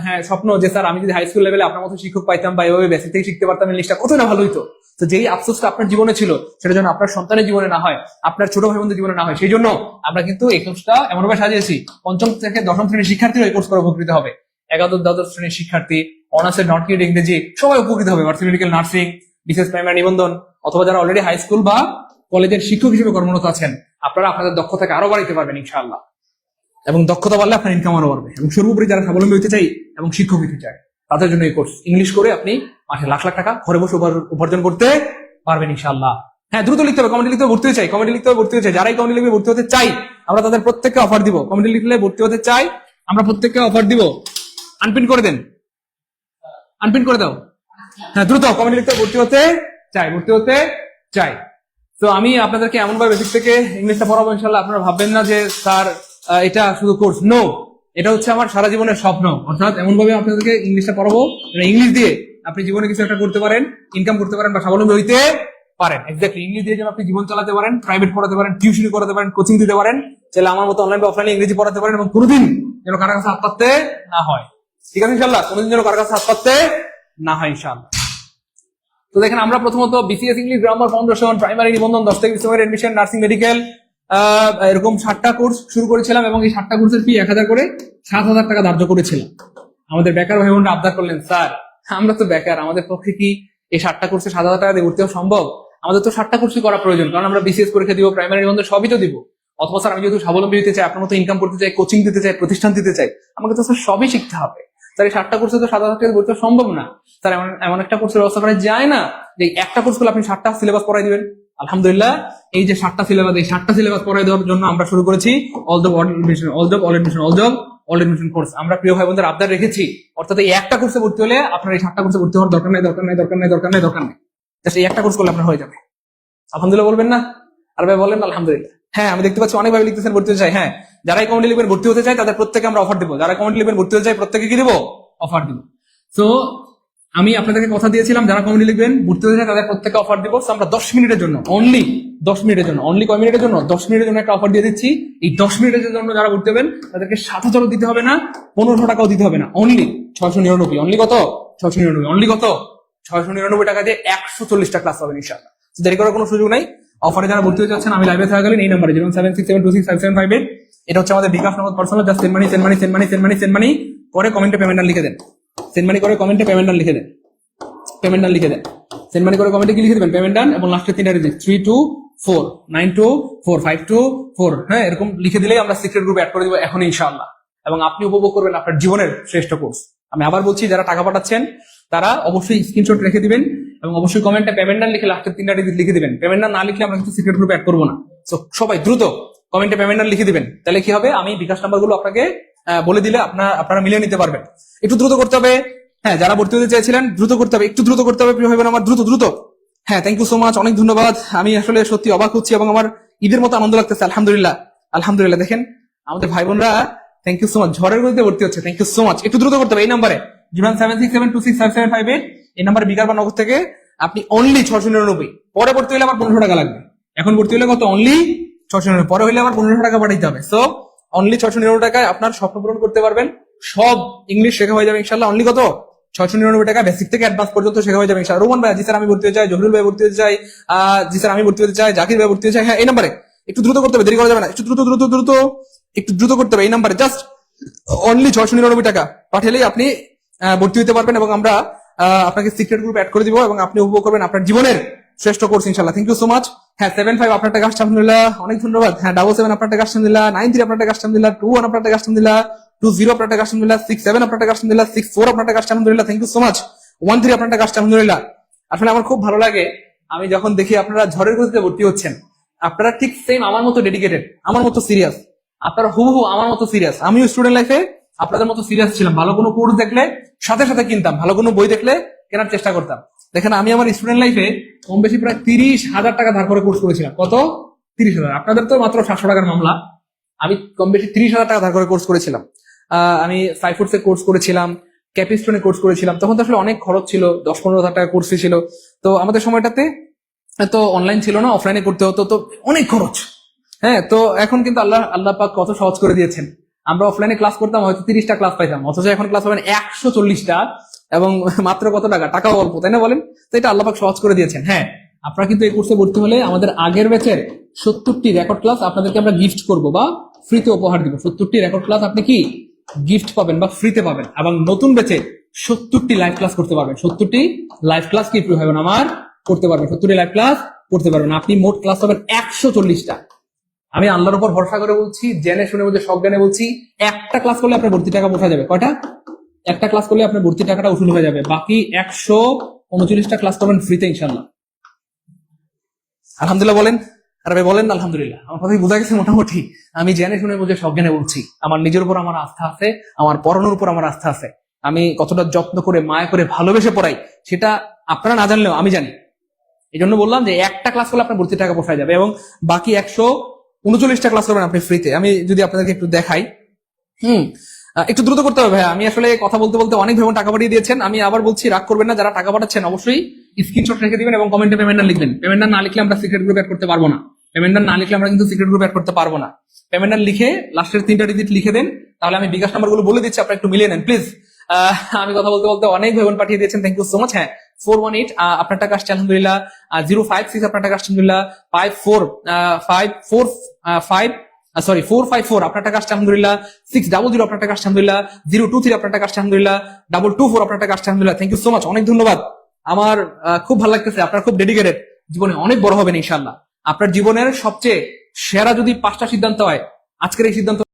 হ্যাঁ স্বপ্ন যে স্যার আমি যদি হাই স্কুল লেভেলে আপনার মতো শিক্ষক পাইতাম বা এভাবে বেসিক থেকে শিখতে পারতাম, ইংলিশটা কত না ভালো হইতো। তো যেই আফসোসটা আপনার জীবনে ছিল সেটা যেন আপনার সন্তানের জীবনে না হয়, আপনার ছোট ভাই বোনদের জীবনে না হয়, সেই জন্য আমরা কিন্তু এই কোর্সটা এমনভাবে সাজিয়েছি 5ম থেকে 10ম শ্রেণীর শিক্ষার্থীরা এই কোর্স করে উপকৃত হবে। 11 দ্বাদশ শ্রেণীর শিক্ষার্থী, অনার্সের নট কিড ইংরেজি সবাই উপকৃত হবে। ভার্সিটি মেডিকেল, নার্সিং, বিশেষ প্রাইমারি নিবন্ধন অথবা যারা অলরেডি হাই স্কুল বা কলেজের শিক্ষক হিসেবে কর্মরত আছেন, আপনারা আপনাদের দক্ষতাকে আরো বাড়াইতে পারবেন ইনশাআল্লাহ। এবং দক্ষতা বাড়লে আপনার ইনকাম আরো বাড়বে। এবং সর্বোপরি যারা স্বাবলম্বী হতে চাই এবং শিক্ষক হতে চায় তাদের জন্য এই কোর্স। ইংলিশ করে আপনি মাসে লাখ লাখ টাকা ঘরে বসে উপার্জন করতে পারবেন ইনশাআল্লাহ। হ্যাঁ দ্রুত লিখতে হবে, কমেন্টে লিখতে হবে ভর্তি হতে চাই, যারাই কমেন্টে লিখবে ভর্তি হতে চাই আমরা তাদের প্রত্যেককে অফার দিব। কমেন্টে লিখলে ভর্তি হতে চাই আমরা প্রত্যেককে অফার দিব। আনপিন করে দেন, আনপিন করে দাও। হ্যাঁ দ্রুত কমেন্টে লিখতে ভর্তি হতে চাই। তো আমি আপনাদেরকে এমন ভাবে বেসিক থেকে ইংলিশটা পড়াবো ইনশাআল্লাহ, আপনারা ভাববেন না যে স্যার এটা শুধু কোর্স। নো, এটা হচ্ছে আমার সারা জীবনের স্বপ্ন। অর্থাৎ এমন ভাবে আপনাদেরকে ইংলিশটা পড়াবো, ইংলিশ দিয়ে আপনি জীবনে কিছু একটা করতে পারেন, ইনকাম করতে পারেন বা স্বাবলম্বী হইতে পারেন। এক্স্যাক্টলি, ইংলিশ দিয়ে যেন আপনি জীবন চালাতে পারেন, প্রাইভেট পড়াতে পারেন, টিউশনি করাতে পারেন, কোচিং দিতে পারেন, চাইলে আমার মতো অনলাইন বা অফলাইনে ইংরেজি পড়াতে পারেন এবং কোনোদিন যেন কারো কাছে হাত পাততে না হয়। ঠিক আছে ইনশাআল্লাহ? কোনোদিন যেন কারো কাছে হাত পাততে না হয় ইনশাআল্লাহ। তো দেখেন আমরা প্রথমত BCS English, grammar, foundation, primary নিবন্ধন, 10 থেকে 20 নম্বরের এডমিশন, নার্সিং, মেডিকেল এরকম 7টা কোর্স শুরু করেছিলাম এবং এই 7টা কোর্সের ফি 1000 করে 7000 টাকা ধার্য করেছিলাম। আমাদের বেকার ভাই বোনরা আবদার করলেন স্যার আমরা তো বেকার, আমাদের পক্ষে কি এই 7টা কোর্সে 7000 টাকা দিয়ে ভর্তি হওয়া সম্ভব? আমাদের তো 7টা কোর্সই করা প্রয়োজন, কারণ আমরা বিসিএস পরীক্ষা দিব, প্রাইমারি নিবন্ধন সবই তো দিব। অথবা স্যার আমি যেহেতু স্বাবলম্বী হতে চাই, আপনার মতো ইনকাম করতে চাই, কোচিং দিতে চাই, প্রতিষ্ঠান দিতে চাই, আমাকে তো স্যার সবই শিখতে হবে। স্যার এই 7টা কোর্সে তো 7000 টাকা ভর্তি হওয়া সম্ভব না। স্যার এমন একটা কোর্সের ব্যবস্থা করা যায় না যে একটা কোর্স করলে আপনি 7টা সিলেবাস পড়াই দিবেন। আলহামদুলিল্লাহ এই যে 7টা সিলেবাস পড়াই দেওয়ার জন্য আমরা শুরু করেছি all job all admission course. আমরা প্রিয় ভাই বোনদের আবদার রেখেছি, অর্থাৎ এই একটা কোর্সে ভর্তি হলে আপনার এই 7টা কোর্সে ভর্তি হওয়ার দরকার নাই। জাস্ট এই একটা কোর্স করলে আপনার হয়ে যাবে। আলহামদুলিল্লাহ বলবেন না? আর ভাই বলেন আলহামদুলিল্লাহ। হ্যাঁ আমি দেখতে পাচ্ছি অনেকভাবে লিখতেছেন ভর্তি হতে চাই। হ্যাঁ যারাই কমেন্টে লিখবেন ভর্তি হতে চাই তাদের প্রত্যেকে আমরা অফার দেবো, যারা কমেন্টে লিখবেন ভর্তি হতে চাই প্রত্যেকে কি দেবো, অফার দিব। তো আমি আপনাদেরকে কথা দিয়েছিলাম যারা কমেন্টে লিখবেন ভর্তি হতে চাই তাদের প্রত্যেকে অফার দিব। So, আমরা 10 মিনিটের জন্য অনলি 10 মিনিটের জন্য অনলি কয় মিনিটের জন্য 10 মিনিটের জন্য একটা অফার দিয়ে দিচ্ছি। এই 10 মিনিটের জন্য যারা ভর্তি হবেন তাদেরকে 7,000 দিতে হবে না, 1500 টাকাও দিতে হবে না, অনলি 699। অনলি কত 699, অনলি কত 699 টাকা দিয়ে 140টা ক্লাস পাবেন ইনশাআল্লাহ। তো দেরি করার কোনো সুযোগ নাই। অফারে যারা ভর্তি হতে যাচ্ছেন আমি লাইভে থাকা গেলেন এই নাম্বারে 07672657558, এটা হচ্ছে আমাদের bKash number personal, just send money send money send money send money send money করে কমেন্টে পেমেন্ট লিখে দেন। সেন্ড মানি করে কমেন্টে পেমেন্ট লিখে দেন, পেমেন্ট লিখে দেন। সেন্ড মানি করে কমেন্টে কি লিখে দেবেন, পেমেন্ট ডান, এবং লাস্টের 3টা ডিজিট 324924524524, হ্যাঁ এরকম লিখে দিলেই আমরা সিক্রেট গ্রুপে অ্যাড করে দিব এখন ইনশাআল্লাহ। এবং আপনি উপভোগ করবেন আপনার জীবনের শ্রেষ্ঠ কোর্স। আমি আবার বলছি যারা টাকা পাঠাচ্ছেন তারা অবশ্যই স্ক্রিনশট রেখে দিবেন এবং অবশ্যই কমেন্টে পেমেন্ট ডান লিখে লাস্টের 3টা ডিজিট লিখে দিবেন। পেমেন্ট ডান না লিখলে আমরা কিন্তু সিক্রেট গ্রুপে অ্যাড করবো না। তো সবাই দ্রুত কমেন্টে পেমেন্ট ডান লিখে দিবেন, তাহলে কি হবে আমি বিকাশ নাম্বারগুলো আপনাকে বলে দিলে আপনারা মিলিয়ে নিতে পারবেন। একটু দ্রুত করতে হবে। হ্যাঁ যারা ভর্তি হতে চাইছিলেন দ্রুত করতে হবে, একটু দ্রুত করতে হবে প্রিয় ভাই বোন আমার, দ্রুত দ্রুত। হ্যাঁ থ্যাংক ইউ সো মাচ, অনেক ধন্যবাদ। আমি আসলে সত্যি অবাক হচ্ছি এবং আমার ঈদের মতো আনন্দ লাগতেছে। আলহামদুলিল্লাহ আলহামদুলিল্লাহ। দেখেন আমাদের ভাই বোনরা থ্যাংক ইউ সো মাচ ঝড়ের গতিতে ভর্তি হচ্ছে, থ্যাংক ইউ সো মাচ। একটু দ্রুত করতে হবে এই নাম্বারে 07672657558, এই নাম্বারে বিকাশ বা নগদ থেকে আপনি অনলি 699। পরে ভর্তি হলে আমার 1500 টাকা লাগবে, এখন ভর্তি হলে কত অনলি 699, পরে হলে আমার 1500 টাকা পাঠাইতে হবে। সো অনলি 699 টাকায় আপনার স্বপ্ন পূরণ করতে পারবেন, সব ইংলিশ শেখা হয়ে যাবে ইনশাল্লাহ। অনলি কত 699 টাকা, বেসিক থেকে অ্যাডভান্স পর্যন্ত শেখা হয়ে যাবে ইনশাআল্লাহ। রোমান ভাই জি স্যার আমি ভর্তি হতে চাই, জহিরুল ভাই ভর্তি হতে চাই, জি স্যার আমি ভর্তি হতে চাই, জাকির ভাই ভর্তি হতে চাই। হ্যাঁ এই নাম্বারে একটু দ্রুত করতে হবে, দেরি করা যাবে না, একটু দ্রুত দ্রুত দ্রুত একটু দ্রুত করতে হবে এই নাম্বারে। জাস্ট অনলি 699 টাকা পাঠালেই আপনি ভর্তি হতে পারবেন এবং আমরা আপনাকে সিক্রেট গ্রুপ অ্যাড করে দিব এবং আপনি উপভোগ করবেন আপনার জীবনের শ্রেষ্ঠ কোর্স ইনশাআল্লাহ। Thank you so much. হ্যাঁ 75 আপনার টাকা আসছে আলহামদুলিল্লাহ, অনেক ধন্যবাদ। হ্যাঁ 77 আপনার টাকা আসছে আলহামদুলিল্লাহ, 93 আপনার টাকা আসছে আলহামদুলিল্লাহ, 21 আপনার টাকা আসছে আলহামদুলিল্লাহ, 20 আপনার টাকা আসছে আলহামদুলিল্লাহ, 67 আপনার টাকা আসছে আলহামদুলিল্লাহ, 64 আপনার টাকা আসছে আলহামদুলিল্লাহ, থ্যাংক ইউ সো মাচ। 13 আপনার টাকা আসছে আলহামদুলিল্লাহ। আসলে আমার খুব ভালো লাগে আমি যখন দেখি আপনারা ঝড়ের গতিতে ভর্তি হচ্ছেন, আপনারা ঠিক সেম আমার মতো ডেডিকেটেড, আমার মতো সিরিয়াস, আপনারা হুবহু আমার মতো সিরিয়াস। আমিও স্টুডেন্ট লাইফে আপনাদের মতো সিরিয়াস ছিলাম, ভালো কোনো কোর্স দেখলে সাথে সাথে কিনতাম, ভালো কোনো বই দেখলে কেনার চেষ্টা করতাম। দেখেন আমি আমার স্টুডেন্ট লাইফে কম বেশি প্রায় 30,000 টাকা ধার করে কোর্স করেছিলাম। কত 30,000, আপনাদের তো মাত্র 700 টাকার মামলা। আমি কম বেশি 30,000 টাকা ধার করে কোর্স করেছিলাম। আমি সাইফোর্সে কোর্স করেছিলাম, ক্যাপিস্টোনে কোর্স করেছিলাম, তখন তো আসলে অনেক খরচ ছিল, 10-15,000 টাকা কোর্স ছিল। তো আমাদের সময়টাতে তো অনলাইন ছিল না, অফলাইনে করতে হতো, তো অনেক খরচ। হ্যাঁ তো এখন কিন্তু আল্লাহ পাক কত সহজ করে দিয়েছেন। আমরা অফলাইনে ক্লাস করতাম হয়তো 30টা ক্লাস পাইতাম, অথচ এখন ক্লাস পাবেন 140টা এবং মাত্র কত টাকা, টাকাও অল্প, তাই না বলেন? তো এটা আল্লাহ পাক সহজ করে দিয়েছেন। হ্যাঁ আপনারা কিন্তু এই কোর্সে ভর্তি হলে আমাদের আগের ব্যাচের 70টি রেকর্ড ক্লাস আপনাদেরকে আমরা গিফট করব বা ফ্রিতে উপহার দিব। 70টি রেকর্ড ক্লাস আপনি কি গিফট পাবেন বা ফ্রিতে পাবেন, এবং নতুন ব্যাচে 70টি লাইভ ক্লাস করতে পারবেন। 70টি লাইভ ক্লাস কি প্রিয় ভাইবেন আমার করতে পারবেন, 70টি লাইভ ক্লাস করতে পারবেন। আপনি মোট ক্লাস পাবেন 140টা। আমি আল্লাহর উপর ভরসা করে বলছি, জেনে শুনে বলছি, সজ্ঞানে বলছি, একটা ক্লাস করলে আপনার ভর্তি টাকা উঠা যাবে। কয়টা? একটা ক্লাস করলে আপনার ভর্তি টাকাটা উসুল হয়ে যাবে, বাকি 139টা ক্লাস করবেন ফ্রিতে ইনশাল্লাহ। আলহামদুলিল্লাহ বলেন, আর ভাই বলেন আলহামদুলিল্লাহ। আমার কথাই বোঝা গেছে মোটামুটি। আমি জেনে শুনে বুঝে সজ্ঞানে বলছি, আমার নিজের উপর আমার আস্থা আছে, আমার পড়ানোর উপর আমার আস্থা আছে। আমি কতটা যত্ন করে মায়া করে ভালোবেসে পড়াই সেটা আপনারা না জানলেও আমি জানি। এই জন্য বললাম যে একটা ক্লাস করলে আপনার ভর্তি টাকা পোষায় যাবে এবং বাকি 139টা ক্লাস করবেন আপনি ফ্রিতে। আমি যদি আপনাদেরকে একটু দেখাই, একটু দ্রুত করতে হবে ভাই। আমি আসলে কথা বলতে বলতে অনেক ভেবে টাকা পাঠিয়ে দিয়েছেন। আমি আবার বলছি রাগ করবেন না, যারা টাকা পাঠাচ্ছেন অবশ্যই স্ক্রিনশট রেখে দিবেন এবং কমেন্টে পেমেন্ট লিখবেন। পেমেন্ট না লিখলে আমরা সিক্রেট গ্রুপ অ্যাড করতে পারবো না। পেমেন্ট না লিখলে আমরা কিন্তু সিক্রেট গ্রুপ অ্যাড করতে পারবো না। পেমেন্ট লিখে লাস্টের 3টা ডিজিট লিখে দেন, তাহলে আমি বিকাশ নাম্বার গুলো বলে দিচ্ছি, আপনারা একটু মিলিয়ে নেন প্লিজ। আমি কথা বলতে বলতে অনেক ভেবন পাঠিয়ে দিয়েছেন, থ্যাংক ইউ সো মাচ। হ্যাঁ 418 আপনার টাকা আসছে আলহামদুলিল্লাহ, 056 আপনার টাকা আসছে আলহামদুলিল্লাহ, 454 আপনার টাকা আসছে আলহামদুলিল্লাহ, 600 আপনার টাকা আসছে আলহামদুলিল্লাহ, 023 আপনার টাকা আসছে আলহামদুলিল্লাহ, 224 আপনার টাকা আসছে আলহামদুলিল্লাহ। থ্যাংক ইউ সো মাচ, অনেক ধন্যবাদ। আমার খুব ভালো লাগতেছে, আপনারা খুব ডেডিকেটেড, জীবনে অনেক বড় হবেন ইনশাআল্লাহ। আপনার জীবনের সবচেয়ে সেরা যদি 5টা সিদ্ধান্ত হয়, আজকের এই সিদ্ধান্ত